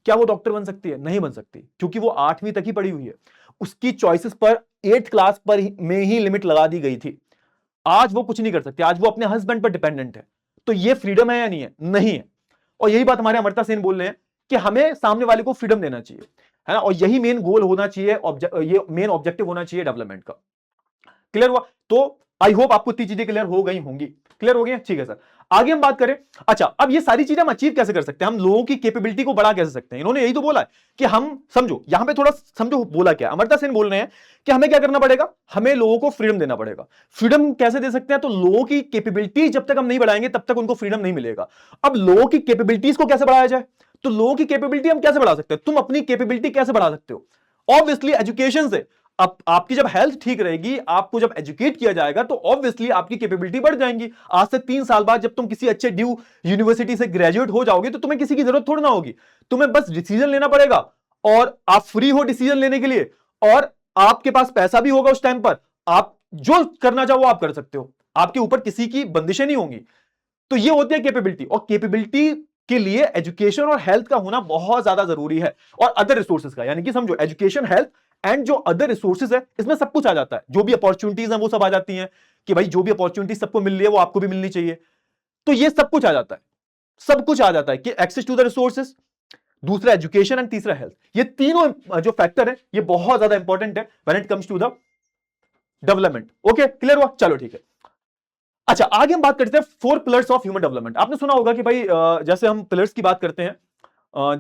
क्या वो डॉक्टर बन सकती है? नहीं बन सकती, क्योंकि वो 8वीं तक ही पढ़ी हुई है। उसकी चॉइसेस पर 8th क्लास पर में ही लिमिट लगा दी गई थी। आज वो कुछ नहीं कर सकती, आज वो अपने हस्बैंड पर डिपेंडेंट है। तो ये फ्रीडम है या नहीं है? नहीं है। और यही बात हमारे अमर्त्य सेन बोल रहे हैं कि हमें सामने वाले को फ्रीडम देना चाहिए, है ना, और यही मेन गोल होना चाहिए, ये मेन ऑब्जेक्टिव होना चाहिए डेवलपमेंट का। क्लियर हुआ? तो आई होप आपको इतनी चीजें क्लियर हो गई होंगी। क्लियर हो गई? ठीक है सर, आगे हम बात करें। अच्छा, अब ये सारी चीजें हम अचीव कैसे कर सकते हैं, हम लोगों की कैपेबिलिटी को बढ़ा कैसे सकते हैं? इन्होंने यही तो बोला है कि हम, समझो यहां पे थोड़ा समझो बोला क्या, अमर्त्य सेन बोल रहे हैं कि हमें क्या करना पड़ेगा, हमें लोगों को फ्रीडम देना पड़ेगा। फ्रीडम कैसे दे सकते हैं? तो लोगों की कैपेबिलिटी जब तक हम नहीं बढ़ाएंगे तब तक उनको फ्रीडम नहीं मिलेगा। अब लोगों की कैपेबिलिटीज को कैसे बढ़ाया जाए? तो लोगों की कैपेबिलिटी हम कैसे बढ़ा सकते हैं? तुम अपनी कैपेबिलिटी कैसे बढ़ा सकते हो? ऑब्वियसली एजुकेशन से। अब आपकी जब हेल्थ ठीक रहेगी, आपको जब एजुकेट किया जाएगा, तो ऑब्वियसली आपकी कैपेबिलिटी बढ़ जाएंगी। आज से 3 साल बाद जब तुम किसी अच्छे ड्यू यूनिवर्सिटी से ग्रेजुएट हो जाओगे, तो तुम्हें किसी की जरूरत थोड़ी ना होगी, तुम्हें बस डिसीजन लेना पड़ेगा, और आप फ्री हो डिसीजन लेने के लिए, और आपके पास पैसा भी होगा उस टाइम पर, आप जो करना चाहो आप कर सकते हो, आपके ऊपर किसी की बंदिशें नहीं होंगी। तो ये होती है कैपेबिलिटी, और कैपेबिलिटी के लिए एजुकेशन और हेल्थ का होना बहुत ज्यादा जरूरी है, और अदर रिसोर्सेज का, यानी कि समझो एजुकेशन, हेल्थ एंड जो अदर रिसोर्सेज है, इसमें सब कुछ आ जाता है। जो भी अपॉर्चुनिटीज हैं वो सब आ जाती हैं, कि भाई जो भी अपॉर्चुनिटी सबको मिल रही है वो आपको भी मिलनी चाहिए। तो ये सब कुछ आ जाता है, सब कुछ आ जाता है कि एक्सेस टू द रिसोर्सेज, दूसरा एजुकेशन, एंड तीसरा हेल्थ। ये तीनों जो फैक्टर है ये बहुत ज्यादा इंपॉर्टेंट है when it comes to the development. Okay, clear हुआ? चलो ठीक है। अच्छा, आगे हम बात करते हैं 4 पिलर्स ऑफ ह्यूमन डेवलपमेंट। आपने सुना होगा कि भाई जैसे हम पिलर्स की बात करते हैं,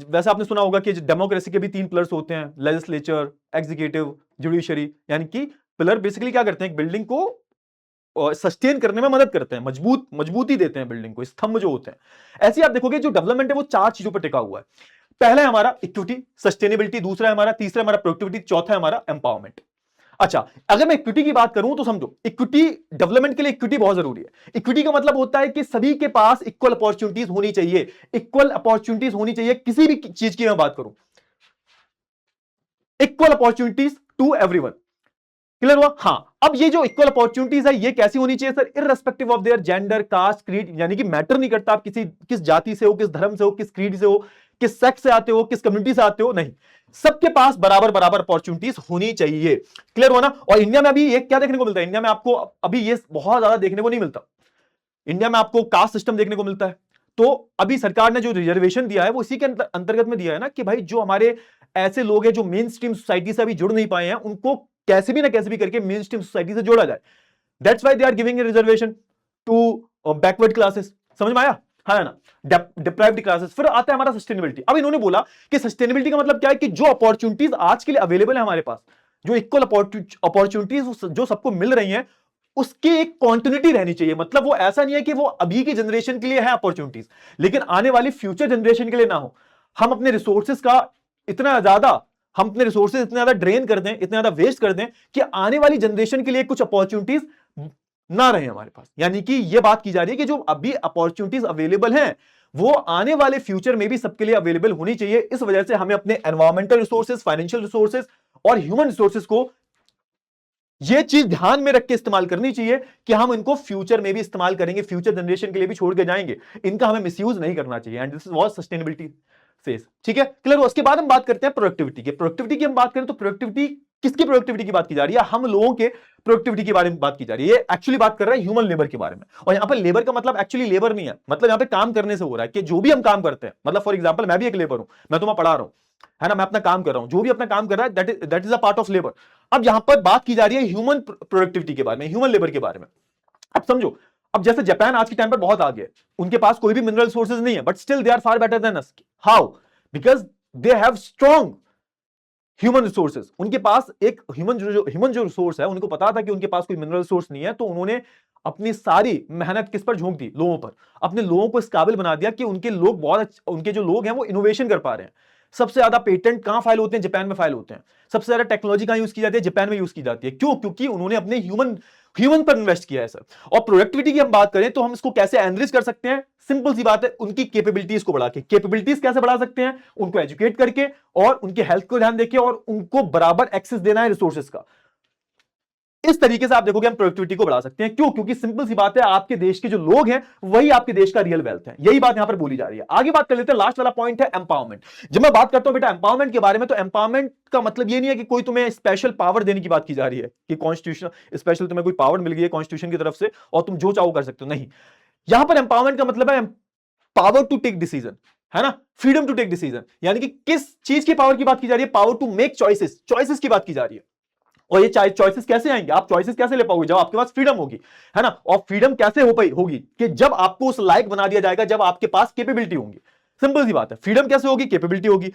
वैसे आपने सुना होगा कि डेमोक्रेसी के भी 3 पिलर्स होते हैं, लेजिस्लेचर, एग्जीक्यूटिव, जुडिशरी। यानी कि पिलर बेसिकली क्या करते हैं, एक बिल्डिंग को सस्टेन करने में मदद करते हैं, मजबूती देते हैं बिल्डिंग को, स्तंभ जो होते हैं। ऐसे आप देखोगे जो डेवलपमेंट है वो 4 चीजों पर टिका हुआ है। पहला है हमारा इक्विटी, सस्टेनेबिलिटी, दूसरा है हमारा, तीसरा है हमारा प्रोडक्टिविटी, चौथा है हमारा एम्पावरमेंट। अच्छा, अगर मैं इक्विटी की बात करूं तो समझो, इक्विटी डेवलपमेंट के लिए इक्विटी बहुत जरूरी है। इक्विटी का मतलब होता है कि सभी के पास इक्वल अपॉर्चुनिटीज होनी चाहिए, इक्वल अपॉर्चुनिटीज होनी चाहिए, किसी भी चीज की मैं बात करूं, equal opportunities to everyone. Clear हुआ? हां। अब ये जो इक्वल अपॉर्चुनिटीज है ये कैसी होनी चाहिए sir? Irrespective of their gender, caste, creed, यानी कि मैटर नहीं करता आप किस जाति से हो, किस धर्म से हो, किस क्रीड से हो, किस सेक्स से आते हो, किस कम्युनिटी से आते हो, नहीं, सबके पास बराबर बराबर अपॉर्चुनिटीज होनी चाहिए। क्लियर हुआ ना? और इंडिया में अभी ये क्या देखने को मिलता है, इंडिया में आपको अभी ये बहुत ज्यादा देखने को नहीं मिलता। इंडिया में आपको कास्ट सिस्टम देखने को मिलता है। तो अभी सरकार ने जो रिजर्वेशन दिया है वो इसी के अंतर्गत में दिया है ना, कि भाई जो हमारे ऐसे लोग हैं जो मेन स्ट्रीम सोसाइटी से अभी जुड़ नहीं पाए हैं, उनको कैसे भी ना कैसे भी करके मेन स्ट्रीम सोसाइटी से जोड़ा जाए। That's why they are giving a reservation to backward classes. समझ में आया? है ना, डिप्राइव्ड क्लासेस। फिर आता है हमारा सस्टेनेबिलिटी। अब इन्होंने बोला कि सस्टेनेबिलिटी का मतलब क्या है, कि जो अपॉर्चुनिटीज आज के लिए अवेलेबल है हमारे पास, जो इक्वल अपॉर्चुनिटीज जो सबको मिल रही हैं, उसकी एक कॉन्टिन्यूटी रहनी चाहिए। मतलब वो ऐसा नहीं है कि वो अभी की जनरेशन के लिए है अपॉर्चुनिटीज, लेकिन आने वाली फ्यूचर जनरेशन के लिए ना हो। हम अपने रिसोर्सेज का इतना ज्यादा हम अपने रिसोर्सेज इतने ज्यादा ड्रेन कर दें, इतने ज्यादा वेस्ट कर दें कि आने वाली जनरेशन के लिए कुछ अपॉर्चुनिटीज ना रहे हमारे पास। यानी कि यह बात की जा रही है कि जो अभी अपॉर्चुनिटीज अवेलेबल हैं वो आने वाले फ्यूचर में भी सबके लिए अवेलेबल होनी चाहिए। इस वजह से हमें अपने एनवायरमेंटल रिसोर्सेज, फाइनेंशियल रिसोर्सेज और ह्यूमन रिसोर्सेज को यह चीज ध्यान में रख के इस्तेमाल करनी चाहिए कि हम इनको फ्यूचर में भी इस्तेमाल करेंगे, फ्यूचर जनरेशन के लिए भी छोड़ के जाएंगे। इनका हमें मिसयूज नहीं करना चाहिए। And this is what sustainability says. ठीक है, क्लियर। उसके बाद हम बात करते हैं प्रोडक्टिविटी की। प्रोडक्टिविटी की हम बात करें तो प्रोडक्टिविटी, किसकी प्रोडक्टिविटी की बात की जा रही है? हम लोगों के प्रोडक्टिविटी के बारे में बात की जा रही है। ये एक्चुअली बात कर रहा है ह्यूमन लेबर के बारे में। और यहां पर लेबर का मतलब एक्चुअली लेबर नहीं है, मतलब यहां पे काम करने से हो रहा है कि जो भी हम काम करते हैं, मतलब फॉर एग्जांपल मैं भी एक लेबर हूं, मैं तुम्हें पढ़ा रहा हूं, है ना, मैं अपना काम कर रहा हूं, जो भी अपना काम कर रहा है that is a part of labour. अब यहां पर बात की जा रही है ह्यूमन प्रोडक्टिविटी के बारे में, ह्यूमन लेबर के बारे में। अब समझो, अब जैसे जापान आज के टाइम पर बहुत आगे है, उनके पास कोई भी मिनरल सोर्सेज नहीं है, but still they are far better than us. How? Because they have strong human resources. उनके पास एक ह्यूमन जो रिसोर्स है, उनको पता था कि उनके पास कोई मिनरल सोर्स नहीं है, तो उन्होंने अपनी सारी मेहनत किस पर झोंक दी? लोगों पर। अपने लोगों को इस काबिल बना दिया कि उनके लोग उनके जो लोग हैं वो इनोवेशन कर पा रहे हैं। सबसे ज्यादा पेटेंट कहां फाइल होते हैं? जापान में फाइल होते हैं। सबसे ज्यादा टेक्नोलॉजी कहां यूज की जाती है? जापान में यूज की जाती है। क्यों? क्योंकि उन्होंने अपने ह्यूमन पर इन्वेस्ट किया है सर। और प्रोडक्टिविटी की हम बात करें तो हम इसको कैसे एनरिच कर सकते हैं? सिंपल सी बात है, उनकी कैपेबिलिटीज को बढ़ा के। कैपेबिलिटीज कैसे बढ़ा सकते हैं? उनको एजुकेट करके और उनके हेल्थ को ध्यान देके और उनको बराबर एक्सेस देना है रिसोर्सेज का। इस तरीके से आप देखोगे हम प्रोडक्टिविटी को बढ़ा सकते हैं। क्यों? क्योंकि सिंपल सी बात है, आपके देश के जो लोग हैं वही आपके देश का रियल वेल्थ है। यही बात यहां पर बोली जा रही है। आगे बात कर लेते हैं, लास्ट वाला पॉइंट है एम्पावरमेंट। जब मैं बात करता हूं बेटा एम्पावरमेंट के बारे में, तो एम्पावरमेंट का मतलब ये नहीं है कि कोई तुम्हें स्पेशल पावर देने की बात की जा रही है कि कॉन्स्टिट्यूशन स्पेशल तुम्हें कोई पावर मिल गई है कॉन्स्टिट्यूशन की तरफ से और तुम जो चाहो कर सकते हो। नहीं, यहां पर एम्पावरमेंट का मतलब है पावर टू टेक डिसीजन, है ना, फ्रीडम टू टेक डिसीजन। यानी कि किस चीज की पावर की बात की जा रही है? Power to make choices, choices की बात की जा रही है। और ये चॉइसेस कैसे आएंगे? आप चॉइसेस कैसे ले पाओगे? जब आपके पास फ्रीडम होगी, है ना। और फ्रीडम कैसे हो पाई होगी? कि जब आपको उस लायक बना दिया जाएगा, जब आपके पास कैपेबिलिटी होगी। सिंपल सी बात है। फ्रीडम कैसे होगी? कैपेबिलिटी होगी।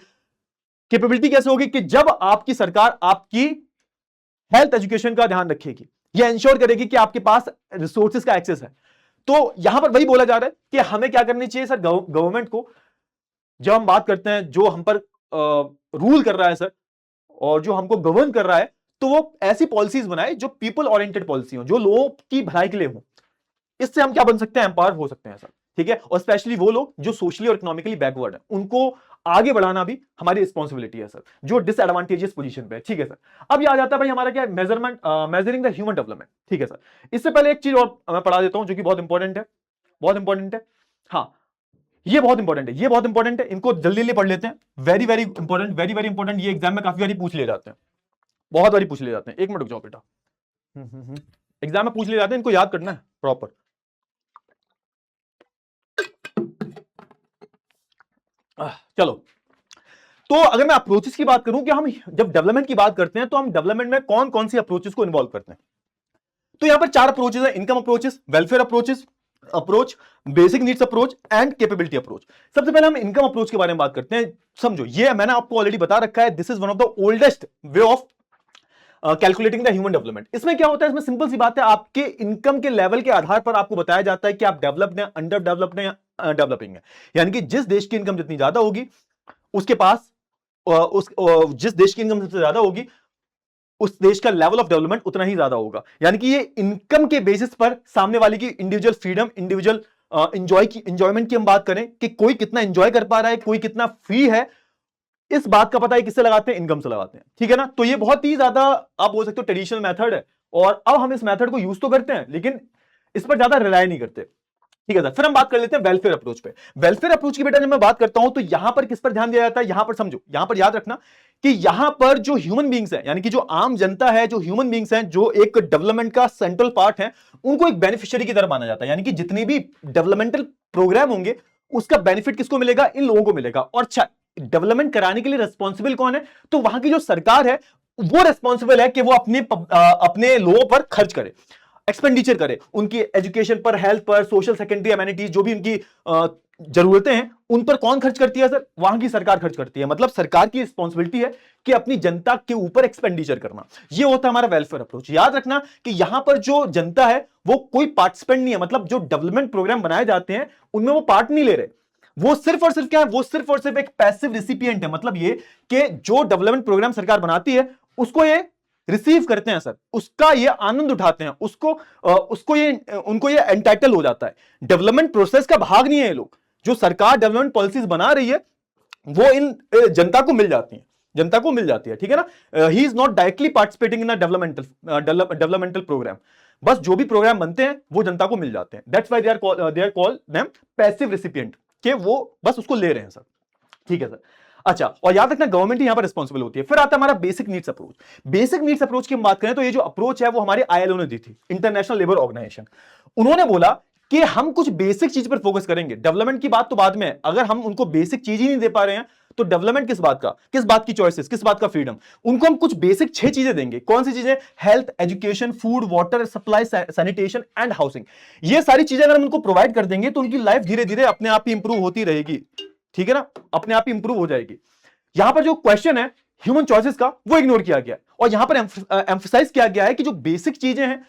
कैपेबिलिटी कैसे होगी? कि जब आपकी सरकार आपकी हेल्थ एजुकेशन का ध्यान रखेगी, यह इंश्योर करेगी कि आपके पास रिसोर्सेज का एक्सेस है। तो यहां पर वही बोला जा रहा है कि हमें क्या करनी चाहिए सर, गवर्नमेंट को। जब हम बात करते हैं जो हम पर रूल कर रहा है सर, और जो हमको गवर्न कर रहा है, तो वो ऐसी पॉलिसीज बनाए जो पीपल ओरिएंटेड पॉलिसी हो, जो लोगों की भलाई के लिए हो। इससे हम क्या बन सकते हैं? एम्पावर हो सकते हैं सर। ठीक है, और स्पेशली वो लोग जो सोशली और इकोनॉमिकली बैकवर्ड है, उनको आगे बढ़ाना भी हमारी रिस्पॉन्सिबिलिटी है सर, जो डिसएडवांटेजियस पोजीशन पे है। ठीक है सर। अब ये आ जाता है भाई हमारा क्या, मेजरिंग द ह्यूमन डेवलपमेंट। ठीक है सर। इससे पहले एक चीज और मैं पढ़ा देता हूं जो कि बहुत इंपॉर्टेंट है, बहुत इंपॉर्टेंट है। हाँ, ये बहुत इंपॉर्टेंट है, ये बहुत इंपॉर्टेंट है। इनको जल्दी जल्दी पढ़ लेते हैं। Very very important, very very important. ये एग्जाम में काफी बारी पूछ लिए जाते हैं, बहुत बारी पूछ लिए जाते हैं। एक मिनट रुक जाओ बेटा, एग्जाम में पूछ लिए जाते हैं, इनको याद करना है प्रॉपर। चलो, तो अगर मैं अप्रोचेस की बात करूं कि हम जब डेवलपमेंट की बात करते हैं तो हम डेवलपमेंट में कौन कौन सी अप्रोचेस को इन्वॉल्व करते हैं? तो यहां पर 4 अप्रोचेस है: income approaches, welfare approach, basic needs approach and capability approach. सबसे पहले हम इनकम अप्रोच के बारे में बात करते हैं। समझो, ये मैंने आपको ऑलरेडी बता रखा है, this is one of the oldest way of calculating the human development. इसमें क्या होता है? इसमें सिंपल सी बात है, आपके इनकम के लेवल के आधार पर आपको बताया जाता है कि आप डेवलप्ड हैं, अंडर डेवलप्ड हैं या डेवलपिंग है। यानी कि जिस देश की इनकम जितनी ज्यादा होगी, उसके पास जिस देश की इनकम सबसे ज्यादा होगी, उस देश का लेवल ऑफ डेवलपमेंट उतना ही ज्यादा होगा। यानी कि ये इनकम के बेसिस पर सामने वाले की इंडिविजुअल फ्रीडम, इंडिविजुअल इंजॉयमेंट की हम बात करें कि कोई कितना इंजॉय कर पा रहा है, कोई कितना फ्री है, इस बात का पता है किससे लगाते हैं? इनकम से लगाते हैं। ठीक है ना। तो ये बहुत ही ज्यादा आप बोल सकते हो ट्रेडिशनल मेथड है, और अब हम इस मेथड को यूज तो करते हैं लेकिन इस पर ज्यादा रिलाय नहीं करते। ठीक है सर। फिर हम बात कर लेते हैं वेलफेयर अप्रोच पे। वेलफेयर अप्रोच की बेटा जब मैं बात करता हूं तो यहां पर किस पर ध्यान दिया जाता है? यहां पर समझो, यहां पर याद रखना कि यहां पर जो ह्यूमन बींग्स है, यानी कि जो आम जनता है, जो ह्यूमन बींग्स हैं, जो एक डेवलपमेंट का सेंट्रल पार्ट है, उनको एक बेनिफिशियरी की तरह माना जाता है। यानी कि जितनी भी डेवलपमेंटल प्रोग्राम होंगे उसका बेनिफिट किसको मिलेगा? इन लोगों को मिलेगा। और अच्छा, डेवलपमेंट कराने के लिए रेस्पॉन्सिबल कौन है? तो वहां की जो सरकार है वो रेस्पॉन्सिबल है कि वो अपने लोगों पर खर्च करे, एक्सपेंडिचर करे, उनकी एजुकेशन पर, हेल्थ पर, सोशल सेकेंडरी एमेनिटीज, जो भी उनकी जरूरतें हैं उन पर कौन खर्च करती है सर? वहां की सरकार खर्च करती है। मतलब सरकार की रिस्पॉन्सिबिलिटी है कि अपनी जनता के ऊपर एक्सपेंडिचर करना। ये होता है हमारा वेलफेयर अप्रोच। याद रखना कि यहां पर जो जनता है वो कोई पार्टिसिपेंट नहीं है। मतलब जो डेवलपमेंट प्रोग्राम बनाए जाते हैं उनमें वो पार्ट नहीं ले रहे, वो सिर्फ और सिर्फ क्या है, वो सिर्फ और सिर्फ एक पैसिव रिसिपिएंट है। मतलब ये कि जो डेवलपमेंट प्रोग्राम सरकार बनाती है उसको ये रिसीव करते हैं सर, उसका ये आनंद उठाते हैं, उसको ये उनको ये एंटाइटल हो जाता है। डेवलपमेंट प्रोसेस का भाग नहीं है ये लोग। जो सरकार डेवलपमेंट पॉलिसीज बना रही है वो इन जनता को मिल जाती है, जनता को मिल जाती है, ठीक है ना। He is not directly participating in a developmental program. बस जो भी प्रोग्राम बनते हैं वो जनता को मिल जाते हैं। That's why they are called them passive recipient, कि वो बस उसको ले रहे हैं सर, ठीक है सर। अच्छा, और याद रखना गवर्नमेंट ही यहां पर रिस्पॉन्सिबल होती है। फिर आता है हमारा basic needs approach. Basic needs approach की हम बात करें तो ये जो अप्रोच है वो हमारे आईएलओ ने दी थी, इंटरनेशनल लेबर ऑर्गेनाइजेशन। उन्होंने बोला कि हम कुछ बेसिक चीज पर फोकस करेंगे, डेवलपमेंट की बात तो बाद में है। अगर हम उनको बेसिक चीज ही नहीं दे पा रहे हैं तो डेवलपमेंट किस बात की चॉइसेस, किस बात का फ्रीडम। उनको हम कुछ बेसिक 6 चीजें देंगे। कौन सी चीजें? Health, education, food, water supply, sanitation and housing. ये सारी चीजें अगर हम उनको प्रोवाइड कर देंगे तो उनकी लाइफ धीरे धीरे अपने आप ही इंप्रूव होती रहेगी, ठीक है ना, अपने आप ही इंप्रूव हो जाएगी। यहां पर जो क्वेश्चन है ह्यूमन चॉइसेस का वो इग्नोर किया गया और यहां पर एम्फसाइज किया गया है कि जो बेसिक चीजें हैं,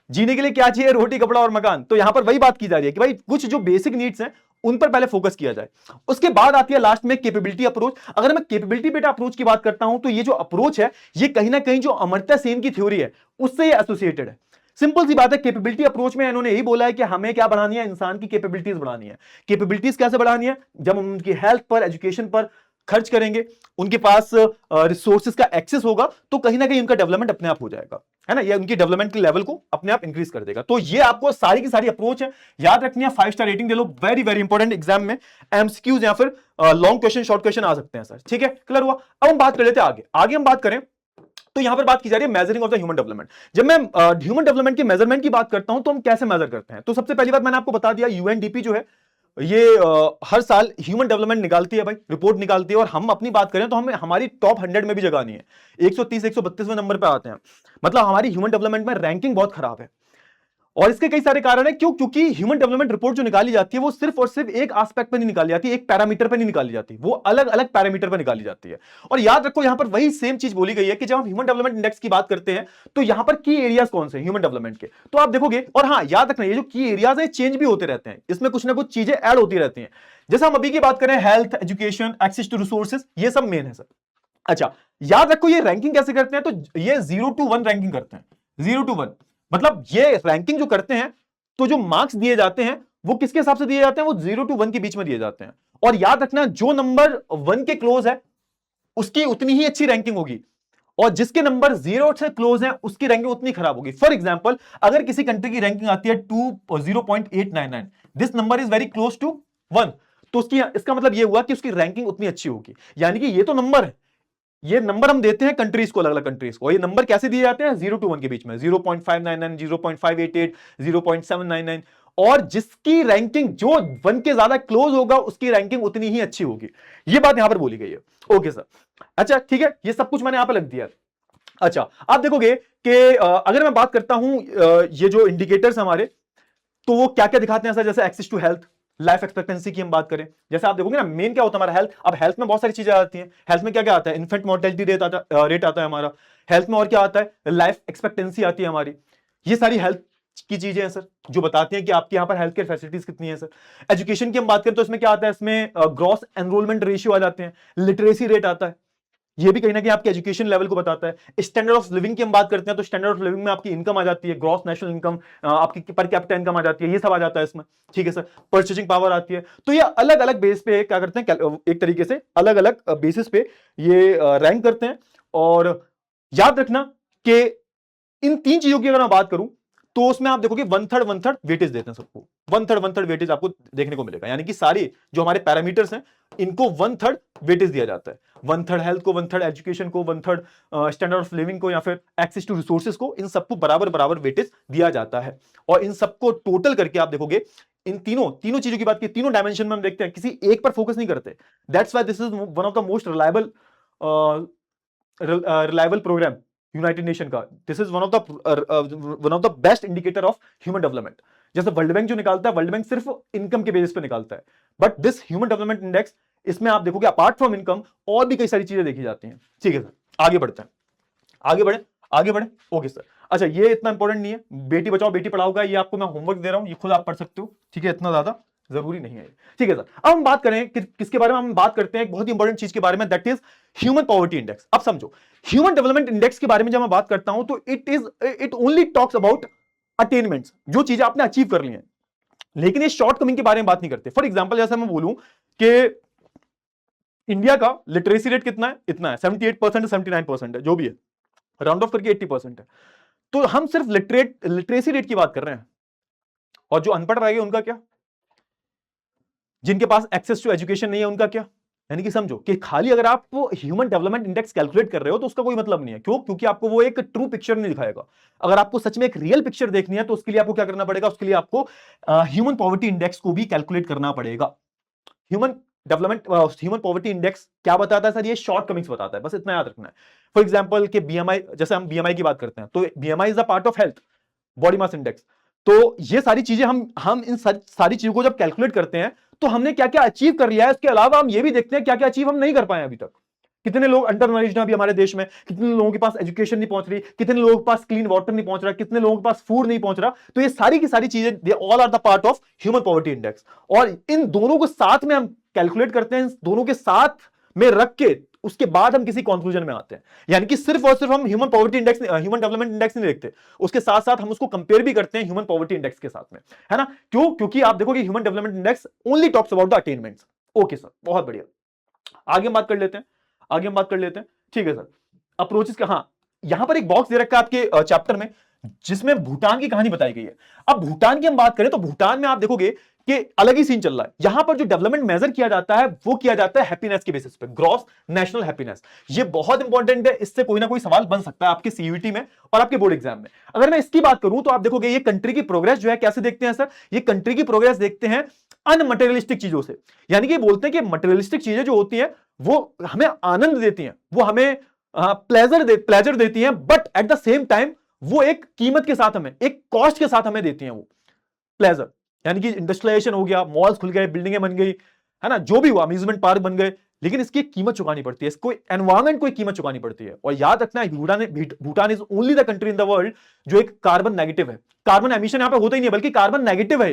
जीने के लिए क्या चाहिए? रोटी, कपड़ा और मकान। तो यहां पर वही बात की जा रही है कि भाई कुछ जो बेसिक नीड्स हैं उन पर पहले फोकस किया जाए। उसके बाद आती है लास्ट में कैपेबिलिटी अप्रोच। अगर मैं कैपेबिलिटी बेटा अप्रोच की बात करता हूं तो ये जो अप्रोच है ये कहीं ना कहीं जो अमर्त्य सेन की थ्योरी है उससे ये एसोसिएटेड है। सिंपल सी बात है, कैपेबिलिटी अप्रोच में इन्होंने यही बोला है कि हमें क्या बढ़ानी है? इंसान की कैपेबिलिटीज बढ़ानी है। कैपेबिलिटीज कैसे बढ़ानी है? जब हम उनकी हेल्थ पर, एजुकेशन पर खर्च करेंगे, उनके पास रिसोर्सेज का एक्सेस होगा तो कहीं ना कहीं उनका डेवलपमेंट अपने आप हो जाएगा, है ना। ये उनकी डेवलपमेंट के लेवल को अपने आप इंक्रीज कर देगा। तो ये आपको सारी की सारी अप्रोच है, याद रखनी है। 5 स्टार रेटिंग दे लो, वेरी वेरी इंपॉर्टेंट एग्जाम में एमसीक्यूज या फिर लॉन्ग क्वेश्चन, शॉर्ट क्वेश्चन आ सकते हैं सर, ठीक है, क्लियर हुआ। अब हम बात कर लेते हैं आगे। आगे हम बात करें तो यहां पर बात की जा रही है measuring of the human development. जब मैं ह्यूमन डेवलपमेंट की मेजरमेंट की बात करता हूं तो हम कैसे मेजर करते हैं? तो सबसे पहली बात मैंने आपको बता दिया, यूएनडीपी जो है ये हर साल ह्यूमन डेवलपमेंट निकालती है भाई, रिपोर्ट निकालती है। और हम अपनी बात करें तो हमें हमारी टॉप 100 में भी जगह नहीं है, 130 132वें नंबर पे आते हैं। मतलब हमारी ह्यूमन डेवलपमेंट में रैंकिंग बहुत खराब है। और इसके कई सारे कारण है। क्यों? क्योंकि ह्यूमन डेवलपमेंट रिपोर्ट जो निकाली जाती है वो सिर्फ और सिर्फ एक एस्पेक्ट पे नहीं निकाली जाती, एक पैरामीटर पे नहीं निकाली जाती, वो अलग अलग पैरामीटर पे निकाली जाती है। और याद रखो यहां पर वही सेम चीज बोली गई है कि जब हम ह्यूमन डेवलपमेंट इंडेक्स की बात करते हैं तो यहां पर की एरियाज कौन से ह्यूमन डेवलपमेंट के, तो आप देखोगे। और हाँ, याद रखना ये जो की एरियाज है चेंज भी होते रहते हैं, इसमें कुछ ना कुछ चीजें ऐड होती रहती हैं। जैसे हम अभी की बात करें, health, education, access to resources, ये सब मेन है सर। अच्छा, याद रखो ये रैंकिंग कैसे करते हैं? तो ये 0 to 1 रैंकिंग करते हैं। 0 to 1 मतलब ये रैंकिंग जो करते हैं तो जो मार्क्स दिए जाते हैं वो किसके हिसाब से दिए जाते हैं? वो 0 to 1 के बीच में दिए जाते हैं। और याद रखना जो नंबर 1 के क्लोज है उसकी उतनी ही अच्छी रैंकिंग होगी, और जिसके नंबर 0 से क्लोज है उसकी रैंकिंग उतनी खराब होगी। फॉर एग्जाम्पल, अगर किसी कंट्री की रैंकिंग आती है 0.899, this number is very close to 1, तो उसकी इसका मतलब यह हुआ कि उसकी रैंकिंग उतनी अच्छी होगी। यानी कि ये तो नंबर है, ये नंबर हम देते हैं कंट्रीज को, अलग अलग कंट्रीज को। ये नंबर कैसे दिए जाते हैं? 0 to 1 के बीच में, 0.599, 0.588, 0.799। और जिसकी रैंकिंग जो 1 के ज्यादा क्लोज होगा उसकी रैंकिंग उतनी ही अच्छी होगी। ये बात यहां पर बोली गई है। ओके सर, अच्छा ठीक है, ये सब कुछ मैंने यहां पर लिख दिया। अच्छा, आप देखोगे कि अगर मैं बात करता हूं ये जो इंडिकेटर्स हमारे, तो वो क्या क्या दिखाते हैं सर? जैसे access to health, life expectancy की हम बात करें, जैसे आप देखोगे ना, मेन क्या होता है हमारा? हेल्थ। अब हेल्थ में बहुत सारी चीजें आती हैं। हेल्थ में क्या क्या आता है? इन्फेंट मोर्टेलिटी रेट आता है हमारा हेल्थ में। और क्या आता है? लाइफ एक्सपेक्टेंसी आती है हमारी। ये सारी हेल्थ की चीजें हैं सर जो बताती हैं कि आपके यहां पर हेल्थ केयर फैसिलिटीज कितनी है सर। एजुकेशन की हम बात करें तो इसमें क्या आता है? इसमें ग्रॉस एनरोलमेंट रेशियो आ जाते हैं, लिटरेसी रेट आता है, ये भी कहीं ना कहीं आपके एजुकेशन लेवल को बताता है। स्टैंडर्ड ऑफ लिविंग की हम बात करते हैं तो स्टैंडर्ड ऑफ लिविंग में आपकी इनकम आ जाती है, ग्रॉस नेशनल इनकम, आपकी पर कैपिटा इनकम आ जाती है, ये सब आ जाता है इसमें, ठीक है सर। परचेजिंग पावर आती है। तो ये अलग अलग बेस पे क्या करते हैं, एक तरीके से अलग अलग बेसिस पे ये रैंक करते हैं। और याद रखना कि इन 3 चीजों की अगर मैं बात करूं तो उसमें आप देखोगे 1/3 वेटेज देते हैं सबको। 1/3 वेटेज आपको देखने को मिलेगा, यानी कि सारे जो हमारे पैरामीटर्स हैं इनको 1/3 वेटेज दिया जाता है। 1/3 हेल्थ को, 1/3 एजुकेशन को, 1/3 स्टैंडर्ड ऑफ लिविंग को, या फिर एक्सेस टू रिसोर्सेज को, इन सबको बराबर बराबर वेटेज दिया जाता है। और इन सबको टोटल करके आप देखोगे, इन तीनों चीजों की बात की, तीनों डायमेंशन में हम देखते हैं, किसी एक पर फोकस नहीं करते। That's why this is one of the most reliable programme United Nation का। This is one of the best indicator of human development. जैसे वर्ल्ड बैंक जो निकालता है, वर्ल्ड बैंक सिर्फ इनकम के बेसिस पे निकालता है, but this human development index, इसमें आप देखोगे अपार्ट फ्रॉम इनकम और भी कई सारी चीजें देखी जाती हैं। ठीक है सर, आगे बढ़ते हैं, आगे बढ़े, आगे बढ़े। ओके सर, अच्छा ये इतना इंपॉर्टेंट नहीं है, बेटी बचाओ बेटी पढ़ाओ का ये आपको मैं होमवर्क दे रहा हूं, ये खुद आप पढ़ सकते हो, ठीक है, इतना ज्यादा जरूरी नहीं है। ठीक है सर, अब हम बात करें किसके बारे में, हम बात करते हैं एक बहुत ही इंपॉर्टेंट चीज के बारे में, that is human poverty index. अब समझो, ह्यूमन डेवलपमेंट इंडेक्स के बारे में जब मैं बात करता हूं तो it only talks about attainments, जो चीजें आपने अचीव कर ली हैं, लेकिन ये शॉर्ट कमिंग के बारे में बात नहीं करते। फॉर एग्जाम्पल जैसे मैं बोलूं कि इंडिया का लिटरेसी रेट कितना है, इतना है, 78% 79% है, जो भी है, राउंड ऑफ करके 80% है। तो हम सिर्फ लिटरेसी रेट की बात कर रहे हैं, और जो अनपढ़ रह गए उनका क्या, जिनके पास एक्सेस टू एजुकेशन नहीं है उनका क्या। यानी कि समझो कि खाली अगर आप ह्यूमन डेवलपमेंट इंडेक्स कैलकुलेट कर रहे हो तो उसका कोई मतलब नहीं है। क्यों? क्योंकि आपको वो एक ट्रू पिक्चर नहीं दिखाएगा। अगर आपको सच में एक रियल पिक्चर देखनी है तो उसके लिए आपको क्या करना पड़ेगा, उसके लिए आपको ह्यूमन पॉवर्टी इंडेक्स को भी कैलकुलेट करना पड़ेगा। ह्यूमन पॉवर्टी इंडेक्स क्या बताता है सर, ये शॉर्ट कमिंग्स बताता है, बस इतना याद रखना है। फॉर एग्जांपल के बीएमआई, जैसे हम बीएमआई की बात करते हैं तो BMI is a part of health, body mass index. तो ये सारी चीजें हम इन सारी चीजों को जब कैलकुलेट करते हैं तो हमने क्या क्या अचीव कर लिया है, इसके अलावा हम ये भी देखते हैं क्या क्या अचीव हम नहीं कर पाए अभी तक। कितने लोग अंडर नरिश्ड हैं अभी हमारे देश में, कितने लोगों के पास एजुकेशन नहीं पहुंच रही, कितने लोगों के पास क्लीन वाटर नहीं पहुंच रहा, कितने लोगों के पास फूड नहीं पहुंच रहा। तो ये सारी की सारी चीजें, they all are the part of human poverty index, और इन दोनों को साथ में हम कैलकुलेट करते हैं, इन दोनों के साथ में रख के उसके बाद हम किसी कंक्लूजन में आते हैं। यानी कि सिर्फ और सिर्फ हम human poverty index, human development index नहीं देखते, उसके साथ साथ हम उसको कंपेयर भी करते हैं ह्यूमन पॉवर्टी इंडेक्स के साथ में, है ना। क्यों? क्योंकि आप देखोगे human development index only talks about the attainments. Okay sir, बहुत बढ़िया, आगे हम बात कर लेते हैं, आगे हम बात कर लेते हैं। ठीक है सर, अप्रोचेस का, हाँ यहां पर एक बॉक्स दे रखा है आपके चैप्टर में जिसमें भूटान की कहानी बताई गई है। अब भूटान की हम बात करें तो भूटान में आप देखोगे कि अलग ही सीन चल रहा है। यहां पर जो डेवलपमेंट मेजर किया जाता है वो किया जाता है हैप्पीनेस के बेसिस पे, ग्रॉस नेशनल हैप्पीनेस। ये बहुत इंपॉर्टेंट है, इससे कोई ना कोई सवाल बन सकता है आपके सीयूईटी में और आपके बोर्ड एग्जाम में। अगर मैं इसकी बात करूं तो आप देखोगे ये कंट्री की प्रोग्रेस जो है कैसे देखते हैं सर, ये कंट्री की प्रोग्रेस देखते हैं अनमटेरियलिस्टिक चीजों से। यानी कि बोलते हैं कि मटेरियलिस्टिक चीजें जो होती हैं वो हमें आनंद देती हैं, वो हमें प्लेजर देती हैं, but at the same time वो एक कीमत के साथ हमें, एक कॉस्ट के साथ हमें देती हैं वो प्लेजर। यानी कि इंडस्ट्रियलाइजेशन हो गया, मॉल्स खुल गए, बिल्डिंगें बन गई, है ना, जो भी हुआ, अम्यूजमेंट पार्क बन गए, लेकिन इसकी कीमत चुकानी पड़ती है, इसको एनवायरमेंट को कीमत चुकानी पड़ती है। और याद रखना है Bhutan is only the country in the world जो एक कार्बन नेगेटिव है। कार्बन एमिशन यहां पे होता ही नहीं है, बल्कि कार्बन नेगेटिव है।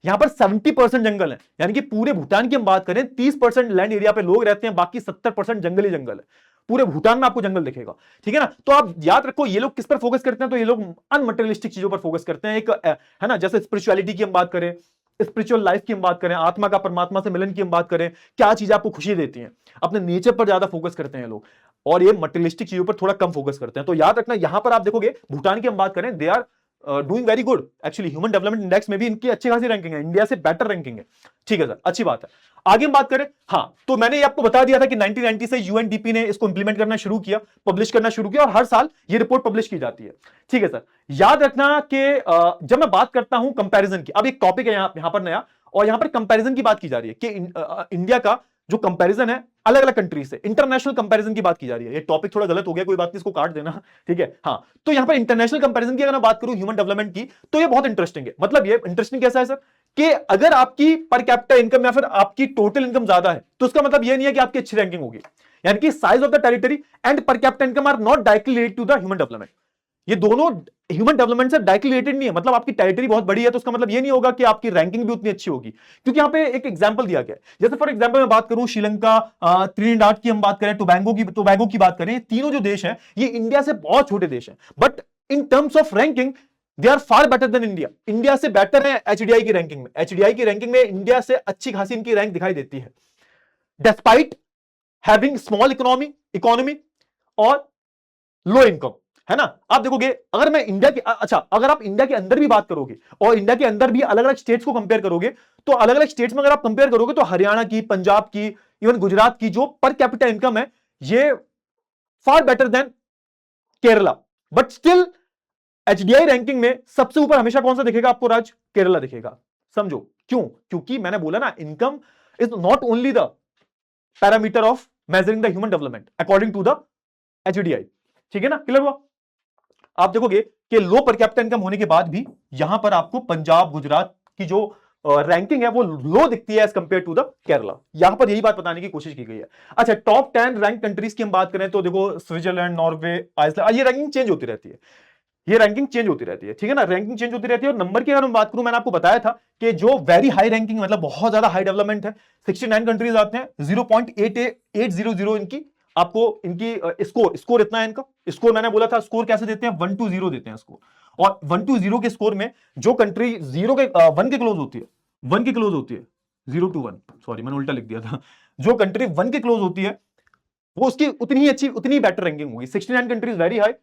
यहां पर 70% जंगल है, यानी कि पूरे भूटान की हम बात करें 30% लैंड एरिया पे लोग रहते हैं, बाकी 70% जंगल ही जंगल है। पूरे भूटान में आपको जंगल दिखेगा, ठीक है ना। तो आप याद रखो ये लोग किस पर फोकस करते हैं, तो ये लोग अनमटेरियलिस्टिक चीजों पर फोकस करते हैं। एक है ना, जैसे स्पिरिचुअलिटी की हम बात करें, स्पिरिचुअल लाइफ की हम बात करें, आत्मा का परमात्मा से मिलन की हम बात करें, क्या चीजें आपको खुशी देती हैं, अपने नेचर पर ज्यादा फोकस करते हैं लोग, और ये मटेरियलिस्टिक चीजों पर थोड़ा कम फोकस करते हैं। तो याद रखना, यहां पर आप देखोगे भूटान की हम बात करें, they are doing very good actually, human development index में भी इनकी अच्छी खासी रैंकिंग है, इंडिया से बेटर रैंकिंग है। ठीक है सर, अच्छी बात है। आगे हम बात करें, हाँ तो मैंने ये आपको बता दिया था कि 1990 से यूएनडीपी ने इसको इंप्लीमेंट करना शुरू किया, पब्लिश करना शुरू किया, और हर साल ये रिपोर्ट पब्लिश की जाती है। ठीक है सर, याद रखना कि जब मैं बात करता हूं कंपैरिजन की, अब एक टॉपिक है यहां पर नया, और यहां पर कंपैरिजन की बात की जा रही है कि इंडिया का जो कंपैरिजन है अलग अलग कंट्री से, इंटरनेशनल कंपैरिजन की बात की जा रही है। ये टॉपिक थोड़ा गलत हो गया, कोई बात नहीं, इसको काट देना, ठीक है। हाँ, तो यहां पर इंटरनेशनल कंपैरिजन की अगर मैं बात करूं ह्यूमन डेवलपमेंट की, तो ये बहुत इंटरेस्टिंग है। मतलब ये इंटरेस्टिंग कैसा है सर, कि अगर आपकी पर कैपिटा इनकम या फिर आपकी टोटल इनकम ज्यादा है तो उसका मतलब ये नहीं है कि आपकी अच्छी रैंकिंग होगी। यानी कि size of the territory and per capita income are not directly related to the human development. ये दोनों ह्यूमन डेवलपमेंट से डायरेक्टली रिलेटेड नहीं है। मतलब आपकी टेरिटरी बहुत बड़ी है तो उसका मतलब ये नहीं होगा कि आपकी रैंकिंग भी उतनी अच्छी होगी, क्योंकि यहां पे एक एग्जांपल दिया गया है। जैसे फॉर एग्जांपल मैं बात करूं श्रीलंका, त्रिनिडाद की हम बात करें, टोबैगो की बात करें, तीनों जो देश हैं ये इंडिया से बहुत छोटे देश हैं, but in terms of ranking they are far better than India. India से बेटर है एचडीआई की रैंकिंग में, एचडीआई की रैंकिंग में इंडिया से अच्छी खासी इनकी रैंक दिखाई देती है, डिस्पाइट हैविंग स्मॉल इकोनॉमी और लो इनकम, है ना। आप देखोगे अगर मैं इंडिया के, अच्छा अगर आप इंडिया के अंदर भी बात करोगे और इंडिया के अंदर भी अलग अलग स्टेट्स को कंपेयर करोगे, तो अलग अलग स्टेट्स में अगर आप कंपेयर करोगे तो हरियाणा की, पंजाब की, इवन गुजरात की जो पर कैपिटा इनकम है ये फार better then Kerala, but still HDI ranking में सबसे ऊपर हमेशा कौन सा दिखेगा आपको, राज्य केरला दिखेगा। समझो क्यों, क्योंकि मैंने बोला ना, income is not only the parameter of measuring the human development according to the HDI. ठीक है ना, क्लियर हुआ। आप देखोगे कि लो पर कैपिटा इनकम होने के बाद भी यहां पर आपको पंजाब गुजरात की जो रैंकिंग है वो लो दिखती है as compare to the Kerala. यहां पर यही बात बताने की कोशिश की गई है। अच्छा, टॉप 10 रैंक कंट्रीज की हम बात करें तो देखो स्विट्जरलैंड, नॉर्वे, आइसलैंड, ये रैंकिंग चेंज होती रहती है। ये रैंकिंग चेंज होती रहती है, ठीक है ना, रैंकिंग चेंज होती रहती है। और नंबर की अगर मैं बात करूं, मैंने आपको बताया था कि जो वेरी हाई रैंकिंग मतलब बहुत ज्यादा हाई डेवलपमेंट है, 69 कंट्रीज आते हैं, 0.800 इनकी आपको इनकी स्कोर इतना है इनका। स्कोर मैंने बोला था स्कोर कैसे देते हैं, 1 to 0 देते हैं स्कोर। और 1 to 0 के स्कोर में जो कंट्री 1 के क्लोज होती है, 1 के क्लोज होती है, 0 to 1, सॉरी मैंने उल्टा लिख दिया था, जो कंट्री 1 के क्लोज होती है वो उसकी उतनी ही अच्छी, उतनी बेटर रैंकिंग होगी। 69 countries very high,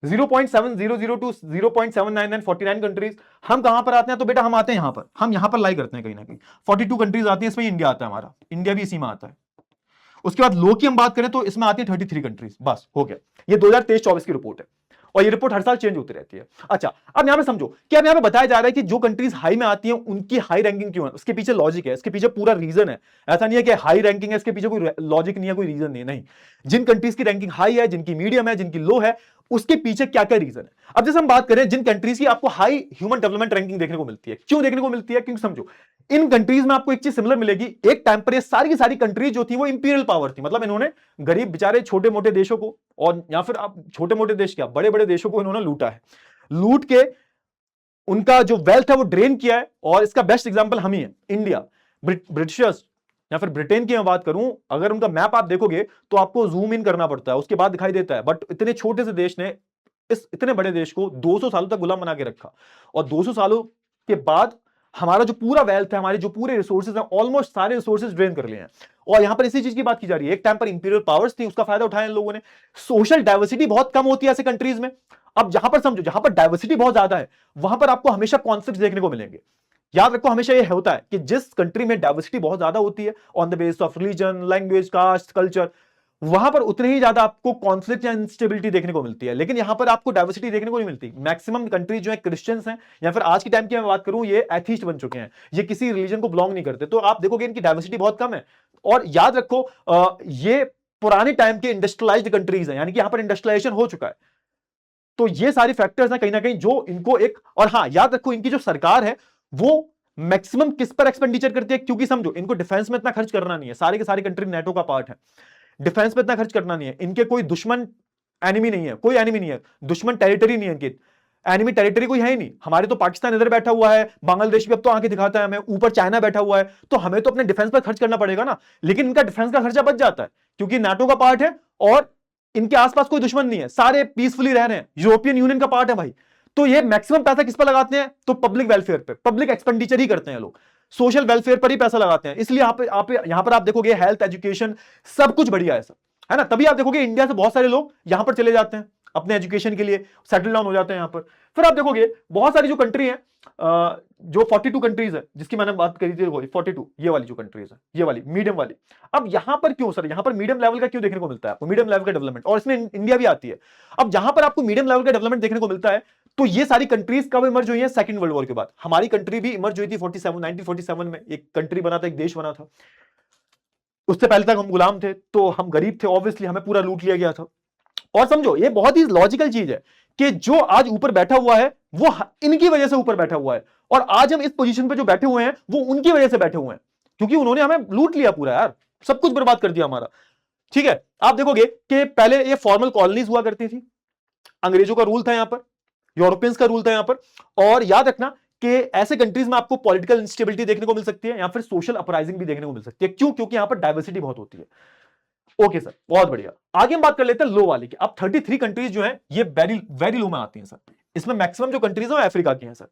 0.700 to 0.799, 49 countries. हम कहां पर आते हैं, तो बेटा हम आते हैं यहां पर, हम यहां पर लाई करते हैं कहीं ना कहीं। 42 कंट्रीज आती हैं, इसमें इंडिया आता है, हमारा इंडिया भी इसी में आता है। उसके बाद लो की हम बात करें तो इसमें आती है 33 कंट्रीज, बस हो गया। ये 2023-24 की रिपोर्ट है और ये रिपोर्ट हर साल चेंज होती रहती है। अच्छा, अब यहां पे समझो कि अब यहां पे बताया जा रहा है कि जो कंट्रीज हाई में आती हैं उनकी हाई रैंकिंग क्यों है, उसके पीछे लॉजिक है, इसके पीछे पूरा रीजन है। ऐसा नहीं है कि हाई रैंकिंग है इसके पीछे कोई लॉजिक नहीं है, कोई रीजन नहीं है, नहीं। जिन कंट्रीज की रैंकिंग हाई है, जिनकी मीडियम है, जिनकी लो है, उसके पीछे क्या क्या रीजन है। अब जैसे हम बात करें जिन कंट्रीज की आपको हाई ह्यूमन डेवलपमेंट रैंकिंग देखने को मिलती है, क्यों देखने को मिलती है, क्योंकि समझो इन कंट्रीज में आपको एक चीज सिमिलर मिलेगी। एक टाइम पर ये सारी की सारी कंट्रीज जो थी वो इंपीरियल पावर थी, मतलब इन्होंने गरीब बेचारे छोटे मोटे देशों को, और या फिर आप छोटे मोटे देश क्या बड़े बड़े देशों को इन्होंने लूटा है, लूट के उनका जो वेल्थ है वो ड्रेन किया है। और इसका बेस्ट एग्जांपल हम ही है, इंडिया। ब्रिटिशर्स या फिर ब्रिटेन की मैं बात करूं, अगर उनका मैप आप देखोगे तो आपको जूम इन करना पड़ता है, उसके बाद दिखाई देता है। बट इतने छोटे से देश ने इस इतने बड़े देश को 200 सालों तक गुलाम बना के रखा, और 200 सालों के बाद हमारा जो पूरा वेल्थ है, हमारे जो पूरे रिसोर्सेज हैं, ऑलमोस्ट सारे रिसोर्सेज ड्रेन कर लिए हैं। और यहां पर इसी चीज की बात की जा रही है, एक टाइम पर इंपीरियल पावर्स थी, उसका फायदा उठाया इन लोगों ने। सोशल डाइवर्सिटी बहुत कम होती है ऐसे कंट्रीज में। अब जहां पर समझो, जहां पर डाइवर्सिटी बहुत ज्यादा है वहां पर आपको हमेशा कॉन्फ्लिक्ट देखने को मिलेंगे। याद रखो, हमेशा यह होता है कि जिस कंट्री में डाइवर्सिटी बहुत ज्यादा होती है on the basis of religion, language, caste, culture, वहां पर उतने ही ज्यादा आपको कॉन्फ्लिक्ट या इंस्टेबिलिटी देखने को मिलती है। लेकिन यहां पर आपको डाइवर्सिटी देखने को नहीं मिलती। मैक्सिमम कंट्रीज जो है क्रिश्चियंस हैं, या फिर आज की टाइम की मैं बात करूं ये एथीस्ट बन चुके हैं, ये किसी रिलीजन को बिलोंग नहीं करते, तो आप देखोगे इनकी डाइवर्सिटी बहुत कम है। और याद रखो ये पुराने टाइम के इंडस्ट्रियलाइज्ड कंट्रीज हैं, यानी कि यहां पर इंडस्ट्रियलाइजेशन हो चुका है। तो ये सारी फैक्टर्स हैं कहीं ना कहीं जो इनको एक, और हाँ याद रखो इनकी जो सरकार है वो मैक्सिमम किस पर एक्सपेंडिचर करती है, क्योंकि समझो इनको डिफेंस में इतना खर्च करना नहीं है, सारे के सारे कंट्री नेटो का पार्ट है, डिफेंस पे इतना खर्च करना नहीं है, इनके कोई दुश्मन एनिमी नहीं है, कोई एनिमी नहीं है, दुश्मन टेरिटरी नहीं है इनकी, एनिमी टेरिटरी कोई है ही नहीं। हमारे तो पाकिस्तान इधर बैठा हुआ है, बांग्लादेश भी अब तो आके दिखाता है हमें, ऊपर चाइना बैठा हुआ है, तो हमें तो अपने डिफेंस पर खर्च करना पड़ेगा ना। लेकिन इनका डिफेंस का खर्चा बच जाता है क्योंकि नाटो का पार्ट है और इनके आसपास कोई दुश्मन नहीं है, सारे पीसफुली रह रहे हैं, यूरोपियन यूनियन का पार्ट है भाई। तो ये मैक्सिमम पैसा किस पर लगाते हैं, तो पब्लिक वेलफेयर पे, पब्लिक एक्सपेंडिचर ही करते हैं लोग, सोशल वेलफेयर पर ही पैसा लगाते हैं। इसलिए यहां पर आप देखोगे हेल्थ, एजुकेशन सब कुछ बढ़िया है सर, है ना। तभी आप देखोगे इंडिया से बहुत सारे लोग यहां पर चले जाते हैं अपने एजुकेशन के लिए, सेटल डाउन हो जाते हैं यहां पर। फिर आप देखोगे बहुत सारी जो कंट्री है, जो 42 कंट्रीज है जिसकी मैंने बात करी थी, 42 ये वाली जो कंट्रीज है, ये वाली मीडियम वाली। अब यहां पर क्यों सर, यहां पर मीडियम लेवल का क्यों देखने को मिलता है आपको, मीडियम लेवल का डेवलपमेंट, और इसमें इंडिया भी आती है। अब जहां पर आपको मीडियम लेवल का डेवलपमेंट देखने को मिलता है, तो ये सारी कंट्रीज कब इमर्ज हुई है, सेकंड वर्ल्ड वॉर के बाद। हमारी कंट्री भी इमर्ज हुई थी 1947 में, एक कंट्री बना था, एक देश बना था। उससे पहले तक हम गुलाम थे, तो हम गरीब थे, ऑब्वियसली हमें पूरा लूट लिया गया था। और समझो ये बहुत ही लॉजिकल चीज है कि जो आज ऊपर बैठा हुआ है वो इनकी वजह से ऊपर बैठा हुआ है, और आज हम इस पोजीशन पे जो बैठे हुए हैं वो उनकी वजह से बैठे हुए हैं, क्योंकि उन्होंने हमें लूट लिया पूरा यार, सब कुछ बर्बाद कर दिया हमारा। ठीक है, आप देखोगे कि पहले ये फॉर्मल कॉलोनीज हुआ करती थी, अंग्रेजों का रूल था यहां पर, यूरोपियंस का रूल था यहां पर। और याद रखना कि ऐसे कंट्रीज में आपको पॉलिटिकल इंस्टेबिलिटी देखने को मिल सकती है या फिर सोशल अपराइजिंग भी देखने को मिल सकती है। क्यों, क्योंकि यहां पर डाइवर्सिटी बहुत होती है। ओके सर, बहुत बढ़िया। आगे हम बात कर लेते हैं लो वाली की। अब 33 कंट्रीज जो हैं ये वेरी वेरी लो में आती हैं सर। इसमें मैक्सिमम जो कंट्रीज हैं अफ्रीका की हैं सर।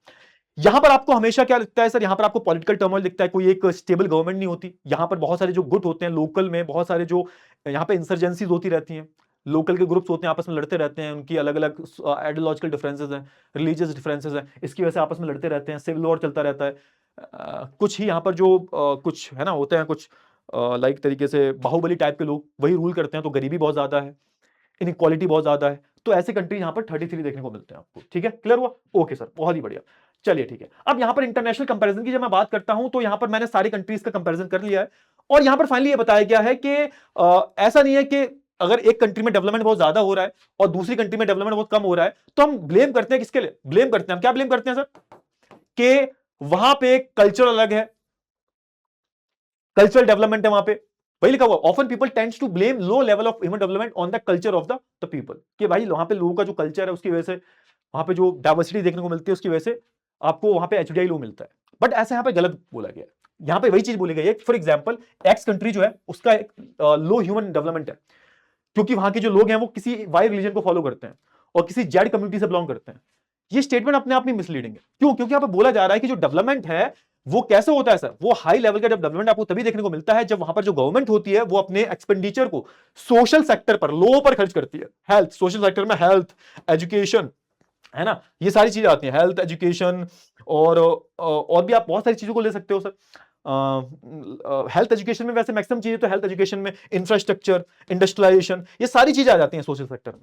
यहां पर आपको हमेशा क्या दिखता है सर, यहां पर आपको पॉलिटिकल टर्मोइल दिखता है, कोई एक स्टेबल गवर्नमेंट नहीं होती। यहां पर बहुत सारे जो गुट होते हैं लोकल में, बहुत सारे जो यहां पे इंसर्जेंसीज होती रहती हैं, लोकल के ग्रुप्स होते हैं, आपस में लड़ते रहते हैं, उनकी अलग अलग आइडियोलॉजिकल डिफरेंसेस हैं, रिलीजियस डिफरेंसेस हैं, इसकी वजह से आपस में लड़ते रहते हैं, सिविल वॉर चलता रहता है। कुछ ही यहाँ पर जो कुछ है ना होते हैं, कुछ लाइक तरीके से बाहुबली टाइप के लोग वही रूल करते हैं, तो गरीबी बहुत ज्यादा है, इनइक्वालिटी बहुत ज्यादा है। तो ऐसे कंट्री यहाँ पर 33 देखने को मिलते हैं आपको। ठीक है, क्लियर हुआ? ओके सर, बहुत ही बढ़िया। चलिए ठीक है, अब यहाँ पर इंटरनेशनल कंपैरिजन की जब मैं बात करता हूं तो यहाँ पर मैंने सारी कंट्रीज का कंपैरिजन कर लिया है, और यहाँ पर फाइनली ये बताया गया है कि ऐसा नहीं है कि अगर एक कंट्री में डेवलपमेंट बहुत ज्यादा हो रहा है और दूसरी कंट्री में डेवलपमेंट बहुत कम हो रहा है, तो हम ब्लेम करते हैं किसके लिए? ब्लेम करते हैं हम क्या ब्लेम करते हैं सर? कि वहां पे कल्चर अलग है, कल्चरल डेवलपमेंट है वहां पे। वही लिखा हुआ, often people tends to blame low level of human development on the culture of the people, कि भाई वहां पे लोगों का जो कल्चर है उसकी वजह से, वहां पे जो डाइवर्सिटी देखने को मिलती है उसकी वजह से आपको वहां पे एचडीआई लो मिलता है। बट ऐसा यहां पे गलत बोला गया है। यहां पे वही चीज बोली गई है, फॉर एग्जाम्पल एक्स कंट्री जो है उसका एक लो ह्यूमन डेवलपमेंट है, क्योंकि वहां के जो लोग हैं वो किसी वाई रिलीजन को फॉलो करते हैं और किसी जेड कम्युनिटी से बिलोंग करते हैं। ये स्टेटमेंट अपने आप में मिसलीडिंग है। क्यों? क्योंकि यहां पे बोला जा रहा है कि जो डेवलपमेंट है वो कैसे होता है सर? वो हाई लेवल का जब डेवलपमेंट आपको तभी देखने को मिलता है जब वहां पर जो गवर्नमेंट होती है वो अपने एक्सपेंडिचर को सोशल सेक्टर पर, लोगों पर खर्च करती है। हेल्थ, सोशल सेक्टर में हेल्थ, एजुकेशन, है ना, ये सारी चीजें आती हैं, हेल्थ, एजुकेशन, और भी आप बहुत सारी चीजों को ले सकते हो सर। हेल्थ एजुकेशन में वैसे मैक्सिमम चीजें तो हेल्थ एजुकेशन में इंफ्रास्ट्रक्चर, इंडस्ट्रियलाइजेशन, ये सारी चीजें आ जाती हैं सोशल सेक्टर में।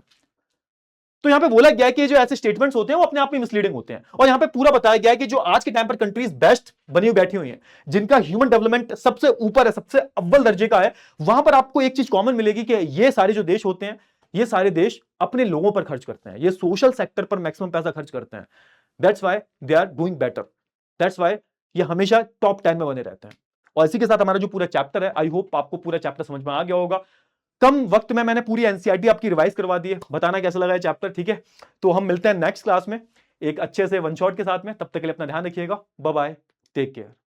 तो यहां पे बोला गया है कि जो ऐसे स्टेटमेंट्स होते हैं वो अपने आप में मिसलीडिंग होते हैं। और यहां पे पूरा बताया गया है कि जो आज के टाइम पर कंट्रीज बेस्ट बनी हुई बैठी हुई हैं, जिनका ह्यूमन डेवलपमेंट सबसे ऊपर है, सबसे अव्वल दर्जे का है, वहां पर आपको एक चीज कॉमन मिलेगी कि ये सारे जो देश होते हैं, ये सारे देश अपने लोगों पर खर्च करते हैं, ये सोशल सेक्टर पर मैक्सिमम पैसा खर्च करते हैं। That's why they are doing better, that's why ये हमेशा टॉप 10 में बने रहते हैं। और इसी के साथ हमारा जो पूरा चैप्टर है, आई होप आपको पूरा चैप्टर समझ में आ गया होगा। कम वक्त में मैंने पूरी एनसीईआरटी आपकी रिवाइज करवा दी है। बताना कैसा लगा है चैप्टर, ठीक है? तो हम मिलते हैं नेक्स्ट क्लास में एक अच्छे से वन शॉट के साथ में। तब तक के लिए अपना ध्यान रखिएगा। Bye bye, take care.